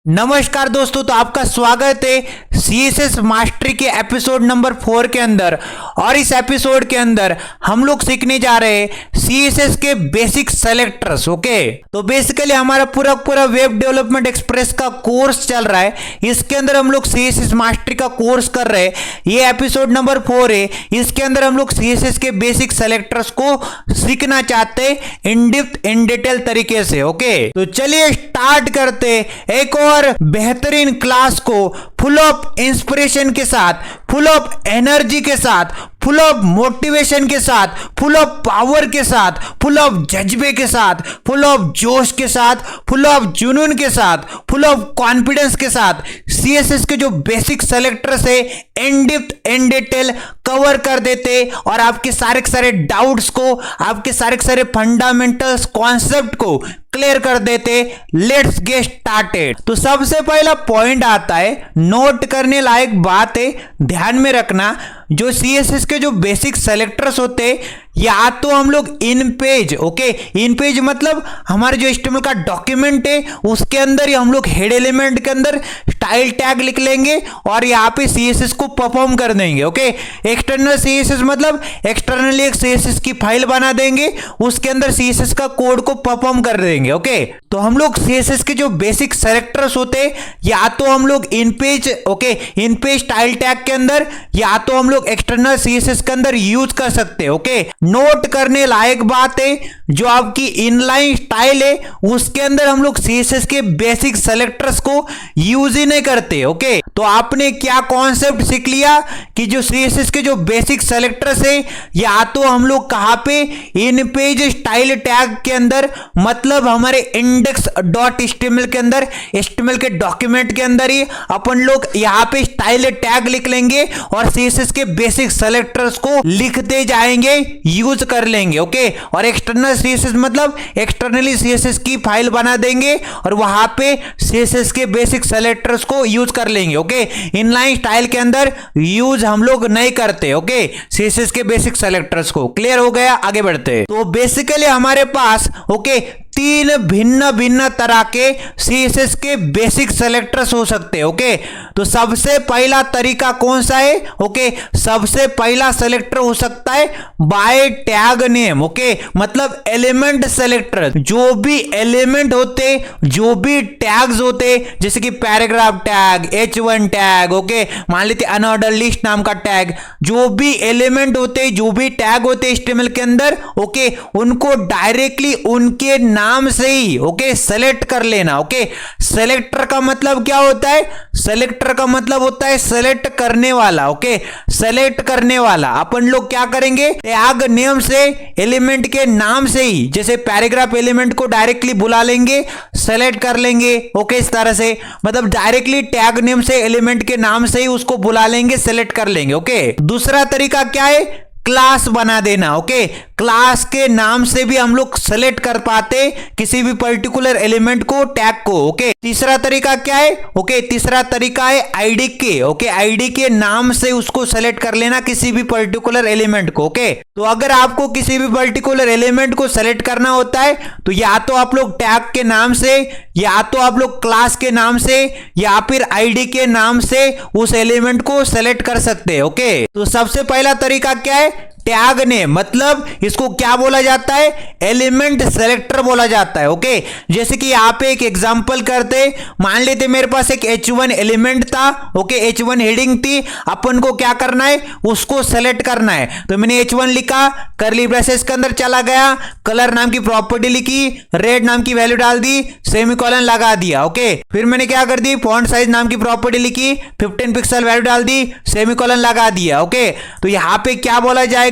नमस्कार दोस्तों, तो आपका स्वागत है सीएसएस मास्टरी के एपिसोड नंबर 4 के अंदर। और इस एपिसोड के अंदर हम लोग सीखने जा रहे हैं सीएसएस के बेसिक सेलेक्टर्स। ओके, तो बेसिकली हमारा पूरा वेब डेवलपमेंट एक्सप्रेस का कोर्स चल रहा है। इसके अंदर हम लोग सीएसएस मास्टरी का कोर्स कर रहे हैं। ये एपिसोड नंबर 4 है। इसके अंदर हम लोग सीएसएस के बेसिक सेलेक्टर्स को सीखना चाहते हैं इन डेप्थ इन डिटेल तरीके से। ओके, तो चलिए स्टार्ट करते एक और बेहतरीन क्लास को फुल ऑफ इंस्पिरेशन के साथ, फुल ऑफ एनर्जी के साथ, फुल ऑफ मोटिवेशन के साथ, फुल ऑफ पावर के साथ, फुल ऑफ जज्बे के साथ, फुल ऑफ जोश के साथ, फुल ऑफ जुनून के साथ, फुल ऑफ कॉन्फिडेंस के साथ सीएसएस के जो बेसिक सेलेक्टर्स है in depth in detail cover कर देते और आपके सारे डाउट्स को, आपके सारे फंडामेंटल्स कॉन्सेप्ट को क्लियर कर देते। Let's get started. तो सबसे पहला पॉइंट आता है, नोट करने लायक बात है, ध्यान में रखना। जो सीएसएस के जो बेसिक सेलेक्टर्स होते या तो हम लोग इन पेज, ओके, इन पेज मतलब हमारे जो एचटीएमएल का डॉक्यूमेंट है उसके अंदर ही हम लोग हेड एलिमेंट के अंदर स्टाइल टैग लिख लेंगे और यहाँ पे सीएसएस को परफॉर्म कर देंगे। ओके, एक्सटर्नल सीएसएस मतलब एक्सटर्नली एक सीएसएस की फाइल बना देंगे, उसके अंदर सीएसएस का कोड को परफॉर्म कर देंगे। ओके, तो हम लोग सीएसएस के जो बेसिक सेलेक्टर्स होते या तो हम लोग इन पेज, ओके, इन पेज स्टाइल टैग के अंदर या तो हम लोग एक्सटर्नल सीएसएस के अंदर यूज कर सकते हैं। ओके, नोट करने लायक बात है, जो आपकी इनलाइन स्टाइल है उसके अंदर हम लोग सीएसएस के बेसिक सेलेक्टर्स को यूज ही नहीं करते। ओके, तो आपने क्या कॉन्सेप्ट सीख लिया कि जो सीएसएस के जो बेसिक सेलेक्टर्स है या तो हम लोग कहां पे इन पेज स्टाइल टैग के अंदर, मतलब हमारे इंडेक्स डॉट एचटीएमएल के अंदर, एचटीएमएल के डॉक्यूमेंट के अंदर ही अपन लोग यहां पे स्टाइल टैग लिख लेंगे और सीएसएस के बेसिक सेलेक्टर्स को लिखते जाएंगे, यूज कर लेंगे। ओके, और एक्सटर्नल सीएसएस मतलब एक्सटर्नली सीएसएस की फाइल बना देंगे और वहां पे सीएसएस के बेसिक सेलेक्टर्स को यूज कर लेंगे। ओके, इनलाइन स्टाइल के अंदर यूज हम लोग नहीं करते। ओके, सीएसएस के बेसिक सेलेक्टर्स को। क्लियर हो गया? आगे बढ़ते। तो बेसिकली हमारे पास, ओके, तीन भिन्न तरह के सीएसएस के बेसिक सेलेक्टर्स हो सकते हैं। ओके, तो सबसे पहला तरीका कौन सा है? ओके, सबसे पहला सेलेक्टर हो सकता है बाय टैग नेम। ओके, मतलब एलिमेंट सेलेक्टर, जो भी एलिमेंट होते, जो भी टैग्स होते, जैसे कि paragraph tag, H1 tag, okay, मान लेते अनऑर्डर लिस्ट नाम का टैग, जो भी एलिमेंट होते, जो भी टैग होते एचटीएमएल के अंदर, ओके, उनको डायरेक्टली उनके नाम से ही, ओके, सेलेक्ट कर लेना। ओके, सेलेक्टर का मतलब क्या होता है? सेलेक्टर का मतलब होता है सेलेक्ट करने वाला। ओके, सेलेक्ट करने वाला। अपन लोग क्या करेंगे, टैग नेम से, एलिमेंट के नाम से ही, जैसे पैराग्राफ एलिमेंट को डायरेक्टली बुला लेंगे, सेलेक्ट कर लेंगे। ओके, इस तरह से मतलब डायरेक्टली टैग नेम से, एलिमेंट के नाम से ही उसको बुला लेंगे, सेलेक्ट कर लेंगे। ओके, दूसरा तरीका क्या है? क्लास बना देना। ओके, क्लास के नाम से भी हम लोग सेलेक्ट कर पाते किसी भी पर्टिकुलर एलिमेंट को, टैग को। ओके, तीसरा तरीका क्या है? ओके, तीसरा तरीका है आईडी के। ओके, आईडी के नाम से उसको सेलेक्ट कर लेना किसी भी पर्टिकुलर एलिमेंट को। ओके, तो अगर आपको किसी भी पर्टिकुलर एलिमेंट को सेलेक्ट करना होता है तो या तो आप लोग टैग के नाम से, या तो आप लोग क्लास के नाम से, या फिर आईडी के नाम से उस एलिमेंट को सेलेक्ट कर सकते हैं। ओके, तो सबसे पहला तरीका क्या है? टैग नेम, मतलब इसको क्या बोला जाता है? एलिमेंट सेलेक्टर बोला जाता है। ओके, जैसे कि यहाँ पे एक एग्जांपल करते, मान लेते मेरे पास एक H1 एलिमेंट था। ओके, H1 हेडिंग थी, अपन को क्या करना है? उसको सेलेक्ट करना है। तो मैंने H1 लिखा, करली ब्रेसेस के अंदर चला गया, कलर नाम की प्रॉपर्टी लिखी, रेड नाम की वैल्यू डाल दी, सेमीकोलन लगा दिया। ओके, फिर मैंने क्या कर दी, फॉन्ट साइज नाम की प्रॉपर्टी लिखी, 15 पिक्सल वैल्यू डाल दी, सेमीकोलन लगा दिया। ओके, तो यहाँ पे क्या बोला जाएगा?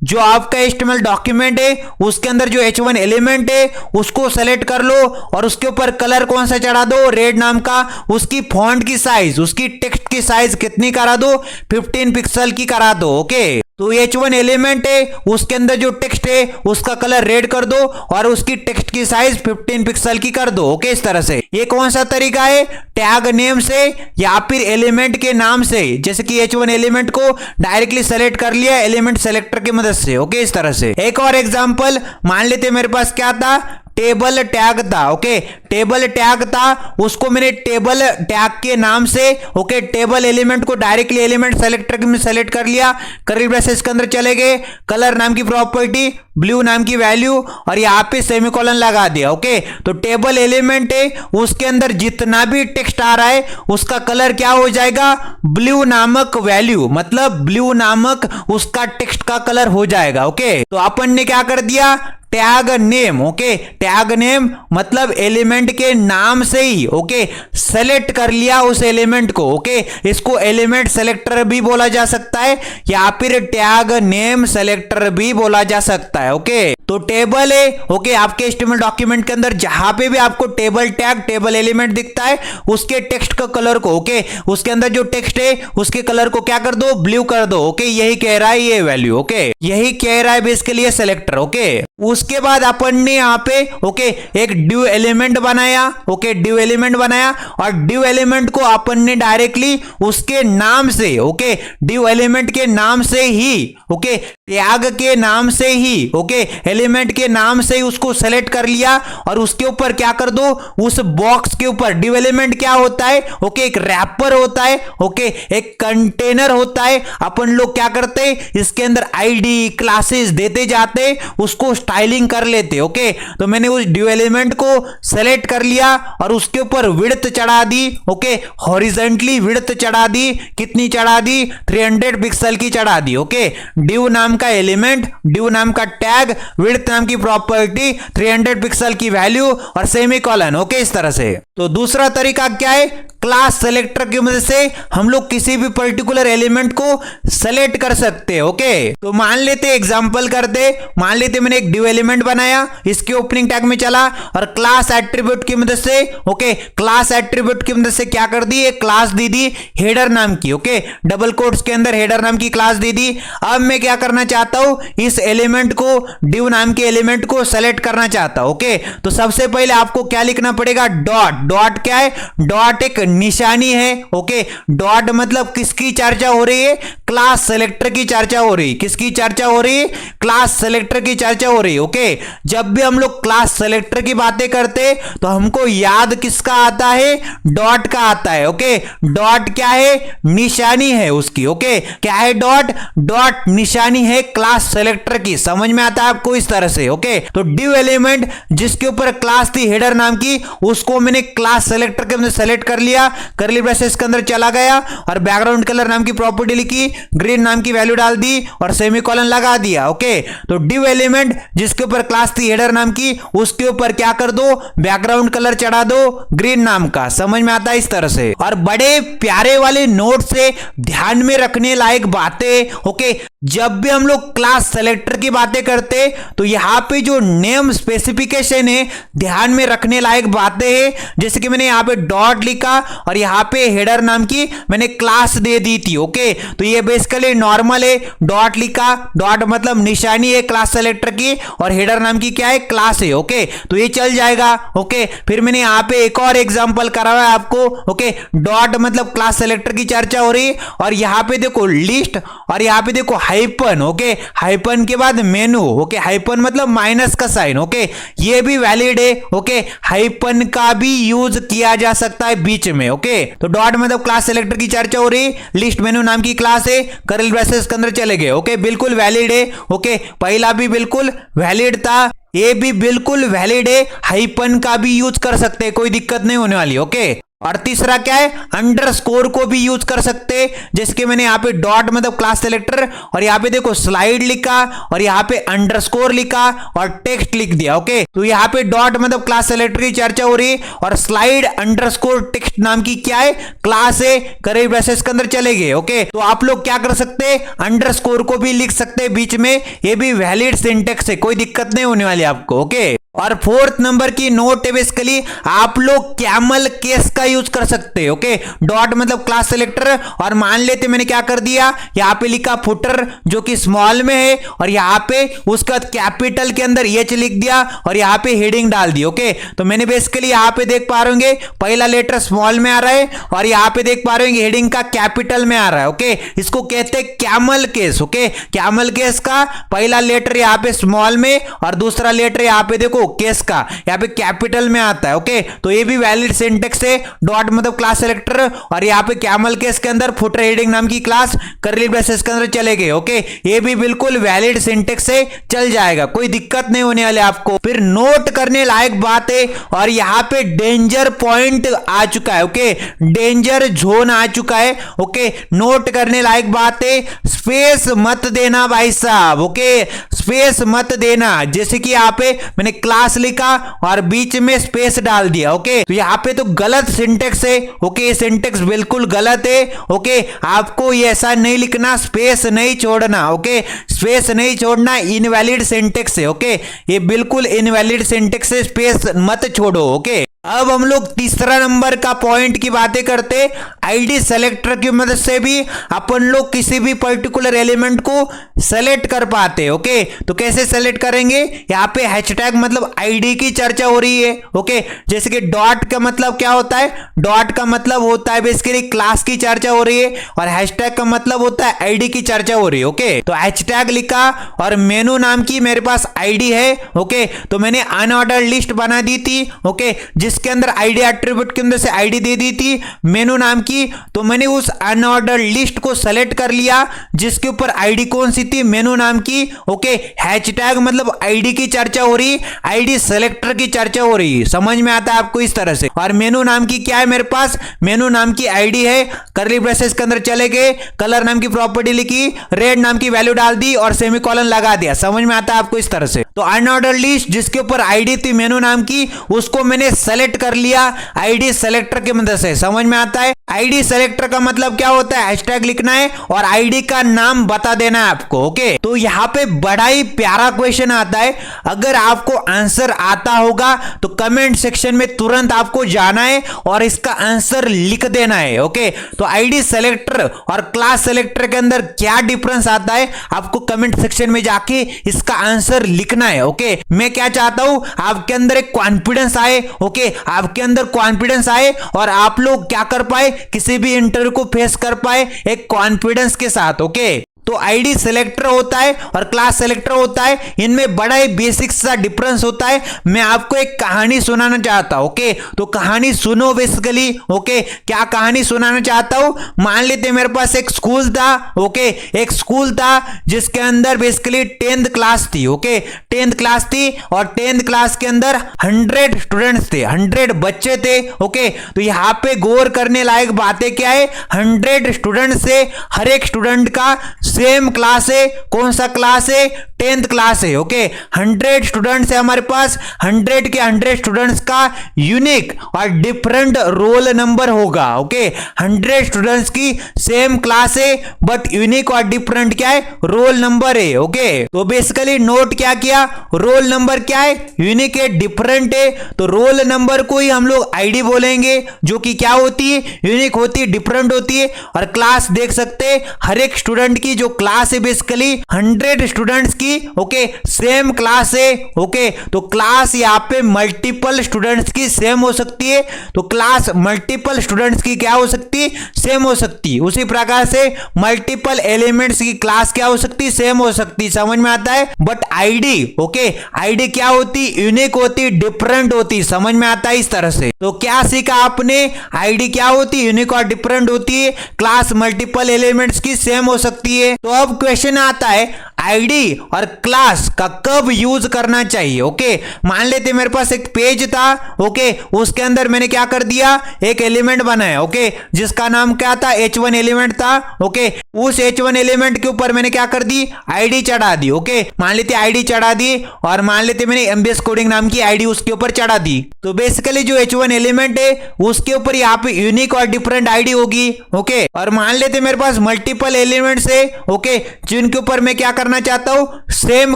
जो आपका एचटीएमएल डॉक्यूमेंट है उसके अंदर जो H1 एलिमेंट है उसको सेलेक्ट कर लो और उसके ऊपर कलर कौन सा चढ़ा दो, रेड नाम का, उसकी फॉन्ट की साइज, उसकी टेक्स्ट की साइज कितनी करा दो, 15 पिक्सल की करा दो। ओके, तो H1 एलिमेंट है, उसके अंदर जो टेक्स्ट है उसका कलर रेड कर दो और उसकी टेक्स्ट की साइज 15 पिक्सल की कर दो। ओके, इस तरह से। ये कौन सा तरीका है? टैग नेम से या फिर एलिमेंट के नाम से, जैसे कि H1 एलिमेंट को डायरेक्टली सेलेक्ट कर लिया एलिमेंट सेलेक्टर की मदद से। ओके, इस तरह से। एक और एग्जांपल मान लेते मेरे पास क्या था, टेबल टैग था। ओके, टेबल टैग था, उसको मैंने टेबल टैग के नाम से ओके टेबल एलिमेंट को डायरेक्टली एलिमेंट सेलेक्टर में सेलेक्ट कर लिया, कर्ली ब्रेसेस के अंदर चले गए, कलर नाम की प्रॉपर्टी, ब्लू नाम की वैल्यू और यहाँ पे सेमीकोलन लगा दिया। ओके, तो टेबल एलिमेंट है, उसके अंदर जितना भी टेक्स्ट आ रहा है उसका कलर क्या हो जाएगा, ब्लू नामक वैल्यू, मतलब ब्लू नामक उसका टेक्स्ट का कलर हो जाएगा। ओके, तो अपन ने क्या कर दिया, tag name. Okay, tag name मतलब एलिमेंट के नाम से ही ओके सेलेक्ट कर लिया उस एलिमेंट को। ओके, इसको एलिमेंट सेलेक्टर भी बोला जा सकता है या फिर टैग नेम सेलेक्टर भी बोला जा सकता है। ओके, तो टेबल है ओके, आपके HTML डॉक्यूमेंट के अंदर जहां पे भी आपको टेबल टैग टेबल एलिमेंट दिखता है उसके टेक्स्ट का कलर को ओके उसके अंदर जो टेक्स्ट है उसके कलर को क्या कर दो, ब्लू कर दो। ओके, यही कह रहा है ये वैल्यू। ओके, यही कह रहा है बेसिकली सेलेक्टर। ओके, उसके बाद अपन ने यहाँ पे ओके एक ड्यू एलिमेंट बनाया। ओके, ड्यू एलिमेंट बनाया और ड्यू एलिमेंट को अपन ने डायरेक्टली उसके नाम से ओके ड्यू एलिमेंट के नाम से ही ओके टैग के नाम से ही ओके एलिमेंट के नाम से ही उसको सेलेक्ट कर लिया और उसके ऊपर क्या कर दो, उस बॉक्स के ऊपर ड्यू एलिमेंट क्या होता है ओके एक रैपर होता है ओके एक कंटेनर होता है। अपन लोग क्या करते हैं इसके अंदर आईडी क्लासेस देते जाते, उसको स्टाइलिंग कर लेते। ओके, तो मैंने उस ड्यू एलिमेंट को सेलेक्ट कर लिया और उसके ऊपर विड्थ चढ़ा दी। ओके, हॉरिजॉन्टली विड्थ चढ़ा दी, कितनी चढ़ा दी, 300 पिक्सल की चढ़ा दी। ओके, ड्यू नाम का एलिमेंट, ड्यू नाम का टैग, विड्थ नाम की प्रॉपर्टी, 300 पिक्सल की वैल्यू और सेमीकोलन। ओके, इस तरह से। तो दूसरा तरीका क्या है, क्लास सेलेक्टर की मदद से हम लोग किसी भी पर्टिकुलर एलिमेंट को सेलेक्ट कर सकते हैं। ओके, तो मान लेते एग्जांपल करते, मान लेते मैंने एक ड्यू एलिमेंट बनाया, इसके ओपनिंग टैग में चला और क्लास एट्रीब्यूट की मदद से ओके क्लास एट्रीब्यूट की मदद से क्या कर दी, एक क्लास दे दी हेडर नाम की। ओके, डबल कोट्स के अंदर हेडर नाम की क्लास दे दी। अब मैं क्या करना चाहता हूं, इस एलिमेंट को ड्यू नाम के एलिमेंट को सेलेक्ट करना चाहता हूं। ओके, तो सबसे पहले आपको क्या लिखना पड़ेगा, डॉट। डॉट क्या है, डॉट एक निशानी है। ओके, डॉट मतलब किसकी चर्चा हो रही है, क्लास सेलेक्टर की चर्चा हो रही है। किसकी चर्चा हो रही है, क्लास सेलेक्टर की चर्चा हो रही है। ओके, जब भी हम लोग क्लास सेलेक्टर की बातें करते तो हमको याद किसका आता है, डॉट का आता है। ओके, डॉट क्या है, निशानी है उसकी। ओके, क्या है डॉट, डॉट निशानी है क्लास सेलेक्टर की। समझ में आता है आपको इस तरह से। ओके, तो ड्यू एलिमेंट जिसके ऊपर क्लास थी हेडर नाम की, उसको मैंने क्लास सेलेक्टर के अंदर सेलेक्ट कर लिया, कर्ली ब्रेसेस के अंदर चला गया और बैकग्राउंड कलर नाम की प्रॉपर्टी लिखी, ग्रीन नाम की वैल्यू डाल दी और सेमीकोलन लगा दिया। ओके, तो ड्यू एलिमेंट जिसके ऊपर क्लास थी हेडर नाम की, उसके ऊपर क्या कर दो, बैकग्राउंड कलर चढ़ा दो ग्रीन नाम का। समझ में आता है इस तरह से। और बड़े प्यारे वाले नोट से ध्यान में रखने लायक बातें। ओके, जब भी हम लोग क्लास सेलेक्टर की बातें करते तो यहां पे जो नेम स्पेसिफिकेशन है ध्यान में रखने लायक बातें हैं, जैसे कि मैंने यहां पे डॉट लिखा और यहां पे हेडर नाम की मैंने क्लास दे दी थी। ओके, तो ये बेसिकली नॉर्मल है, डॉट लिखा, डॉट मतलब निशानी है क्लास सेलेक्टर की और हेडर नाम की क्या है, क्लास है। ओके, तो ये चल जाएगा। ओके, फिर मैंने यहां पे एक और एग्जांपल करा हुआ है आपको। ओके, डॉट मतलब क्लास सेलेक्टर की चर्चा हो रही है और यहां पे देखो लिस्ट और यहां पे देखो हाइपन। ओके, हाइपन के बाद मेनू। ओके, हाइपन मतलब माइनस का साइन। ओके, ये भी वैलिड है। ओके, हाइपन का भी यूज किया जा सकता है बीच में। ओके, तो डॉट मतलब क्लास सेलेक्टर की चर्चा हो रही, लिस्ट मेनू नाम की क्लास है, कर्ली ब्रेसेस के अंदर चले गए। ओके, बिल्कुल वैलिड है। ओके, पहला भी बिल्कुल वैलिड था, ये भी बिल्कुल वैलिड है, हाइपन का भी यूज कर सकते हैं, कोई दिक्कत नहीं होने वाली। ओके, और तीसरा क्या है, अंडरस्कोर को भी यूज कर सकते हैं, जैसे मैंने यहाँ पे डॉट मतलब क्लास सेलेक्टर और यहाँ पे देखो स्लाइड लिखा और यहाँ पे अंडरस्कोर लिखा और टेक्स्ट लिख दिया। ओके, तो यहाँ पे डॉट मतलब क्लास सेलेक्टर की चर्चा हो रही है और स्लाइड अंडरस्कोर टेक्स्ट नाम की क्या है, क्लास है, कर्ली ब्रेसेस के अंदर चले गए। ओके, तो आप लोग क्या कर सकते हैं, अंडरस्कोर को भी लिख सकते हैं बीच में, ये भी वैलिड सिंटेक्स है, कोई दिक्कत नहीं होने वाली आपको। ओके, और फोर्थ नंबर की नोट है बेसिकली आप लोग कैमल केस का यूज कर सकते हैं। ओके, डॉट मतलब क्लास सेलेक्टर, और मान लेते मैंने क्या कर दिया, यहां पे लिखा फुटर जो कि स्मॉल में है, और यहां पे उसका कैपिटल के अंदर एच लिख दिया और यहां पे हेडिंग डाल दी। ओके, तो मैंने बेसिकली यहां पे देख पा रहे होंगे पहला लेटर स्मॉल में आ रहा है और यहां पे देख पा रहे होंगे हेडिंग का कैपिटल में आ रहा है। ओके, इसको कहते हैं camel case. Okay, camel case का पहला लेटर यहां पे स्मॉल में और दूसरा लेटर यहां पे देखो केस का यहां पे कैपिटल में आता है। ओके, तो ये भी वैलिड सिंटेक्स है। डॉट मतलब क्लास सेलेक्टर और यहां पे कैमल केस के अंदर फुटर हेडिंग नाम की क्लास कर्ली ब्रेसेस के अंदर चले गए। ओके, ये भी बिल्कुल वैलिड सिंटेक्स से चल जाएगा, कोई दिक्कत नहीं होने वाले आपको। फिर नोट करने लायक बात है और यहां पे डेंजर पॉइंट आ चुका है। ओके, डेंजर जोन आ चुका है। ओके, नोट करने लायक बात है, स्पेस मत देना भाई साहब। ओके, स्पेस मत देना, जैसे कि यहां पे मैंने क्लास लिखा और बीच में स्पेस डाल दिया। ओके, तो यहां पे तो गलत सिंटेक्स है। ओके, सिंटेक्स बिल्कुल गलत है। ओके, आपको ये ऐसा नहीं लिखना, स्पेस नहीं छोड़ना। ओके, स्पेस नहीं छोड़ना, इनवैलिड सिंटेक्स है। ओके, ये बिल्कुल इनवैलिड सिंटेक्स है, स्पेस मत छोड़ो। ओके, अब हम लोग तीसरा नंबर का पॉइंट की बातें करते। आईडी सेलेक्टर की मदद से भी अपन लोग किसी भी पर्टिकुलर एलिमेंट को सेलेक्ट कर पाते। ओके, तो कैसे सेलेक्ट करेंगे, यहाँ पे हैशटैग मतलब आईडी की चर्चा हो रही है। ओके, जैसे कि डॉट का मतलब क्या होता है, डॉट का मतलब होता है बेसिकली क्लास की चर्चा हो रही है और हैशटैग का मतलब होता है आईडी की चर्चा हो रही है। ओके, तो हैशटैग लिखा और मेनू नाम की मेरे पास आईडी है। ओके, तो मैंने अनऑर्डर्ड लिस्ट बना दी थी। ओके, जिसके अंदर आईडी एट्रीब्यूट के अंदर से आईडी दे दी थी मेनू नाम की, तो मैंने उस अनऑर्डर्ड लिस्ट को सेलेक्ट कर लिया जिसके ऊपर आईडी कौन सी थी, मेनू नाम की। ओके, हैशटैग मतलब आईडी की चर्चा हो रही, आईडी सेलेक्टर की चर्चा हो रही, समझ में आता है आपको इस तरह से। और मेनू नाम की क्या है मेरे पास, मेनू नाम की आईडी है, कर्ली ब्रेसेस के अंदर चले गए, कलर नाम की प्रॉपर्टी लिखी, रेड नाम की वैल्यू डाल दी और सेमीकोलन लगा दिया, समझ में आता है आपको इस तरह से। तो अनऑर्डर्ड लिस्ट जिसके ऊपर आईडी थी मेनू नाम की, उसको मैंने सेलेक्ट कर लिया आईडी सेलेक्टर की मदद से, समझ में आता है। आईडी सेलेक्टर का मतलब क्या होता है, हैशटैग लिखना है और आईडी का नाम बता देना है आपको। ओके, तो यहां पे बड़ा ही प्यारा क्वेश्चन आता है, अगर आपको आंसर आता होगा तो कमेंट सेक्शन में तुरंत आपको जाना है और इसका आंसर लिख देना है। ओके, तो आईडी सेलेक्टर और क्लास सेलेक्टर के अंदर क्या डिफरेंस आता है आपको कमेंट सेक्शन में जाके इसका आंसर लिखना है। ओके, मैं क्या चाहता हूं आपके अंदर एक कॉन्फिडेंस आए। ओके, आपके अंदर कॉन्फिडेंस आए और आप लोग क्या कर पाए, किसी भी इंटरव्यू को फेस कर पाए एक कॉन्फिडेंस के साथ। ओके, तो आईडी सेलेक्टर होता है और क्लास सेलेक्टर होता है, इनमें बड़ा ही बेसिक सा डिफरेंस होता है। मैं आपको एक कहानी सुनाना चाहता हूं। ओके, तो कहानी सुनो बेसिकली। ओके, क्या कहानी सुनाना चाहता हूं, मान लेते मेरे पास एक स्कूल था। ओके, एक स्कूल था जिसके अंदर बेसिकली 10th क्लास थी। ओके, 10th क्लास थी और 10th क्लास के अंदर 100 स्टूडेंट्स थे, 100 बच्चे थे। ओके, तो यहां पे गौर करने लायक बातें क्या है, 100 स्टूडेंट से हर एक स्टूडेंट का सेम क्लास है, कौन सा क्लास है, 10th क्लास है। ओके, 100 स्टूडेंट्स है हमारे पास, 100 के 100 स्टूडेंट्स का यूनिक और डिफरेंट रोल नंबर होगा। ओके, 100 स्टूडेंट्स की सेम क्लास है बट यूनिक और डिफरेंट क्या है, रोल नंबर है। ओके, तो बेसिकली नोट क्या किया, रोल नंबर क्या है, यूनिक है, डिफरेंट है, तो रोल नंबर को ही हम लोग आईडी बोलेंगे जो कि क्या होती है, यूनिक होती है, डिफरेंट होती है। और क्लास देख सकते हैं, हर एक स्टूडेंट की जो क्लास है बेसिकली 100 स्टूडेंट्स की। ओके, सेम क्लास है। ओके, तो क्लास यहां पे मल्टीपल स्टूडेंट्स की सेम हो सकती है, तो क्लास मल्टीपल स्टूडेंट्स की क्या हो सकती है, सेम हो सकती है। उसी प्रकार से मल्टीपल एलिमेंट्स की क्लास क्या हो सकती है, सेम हो सकती है, समझ में आता है। बट आईडी, ओके, आईडी क्या होती, यूनिक होती, डिफरेंट होती, समझ में आता है इस तरह से। तो क्या सीखा आपने, आईडी क्या होती, यूनिक और डिफरेंट होती है, क्लास मल्टीपल एलिमेंट्स की सेम हो सकती है। तो अब क्वेश्चन आता है आईडी और क्लास का कब यूज करना चाहिए। ओके, मान लेते मेरे पास एक पेज था। ओके, उसके अंदर मैंने क्या कर दिया, एक एलिमेंट बनाया। ओके, जिसका नाम क्या था, H1 एलिमेंट था। ओके, उस H1 एलिमेंट के ऊपर मैंने क्या कर दी, आईडी चढ़ा दी। ओके, मान लेते आईडी चढ़ा दी और मान लेते मैंने एमबीएस कोडिंग नाम की आईडी उसके ऊपर चढ़ा दी। तो बेसिकली जो H1 एलिमेंट है उसके ऊपर यहाँ पे यूनिक और डिफरेंट आईडी होगी। ओके, और मान लेते मेरे पास मल्टीपल एलिमेंट्स है। ओके, जिनके ऊपर मैं क्या करना चाहता हूँ, सेम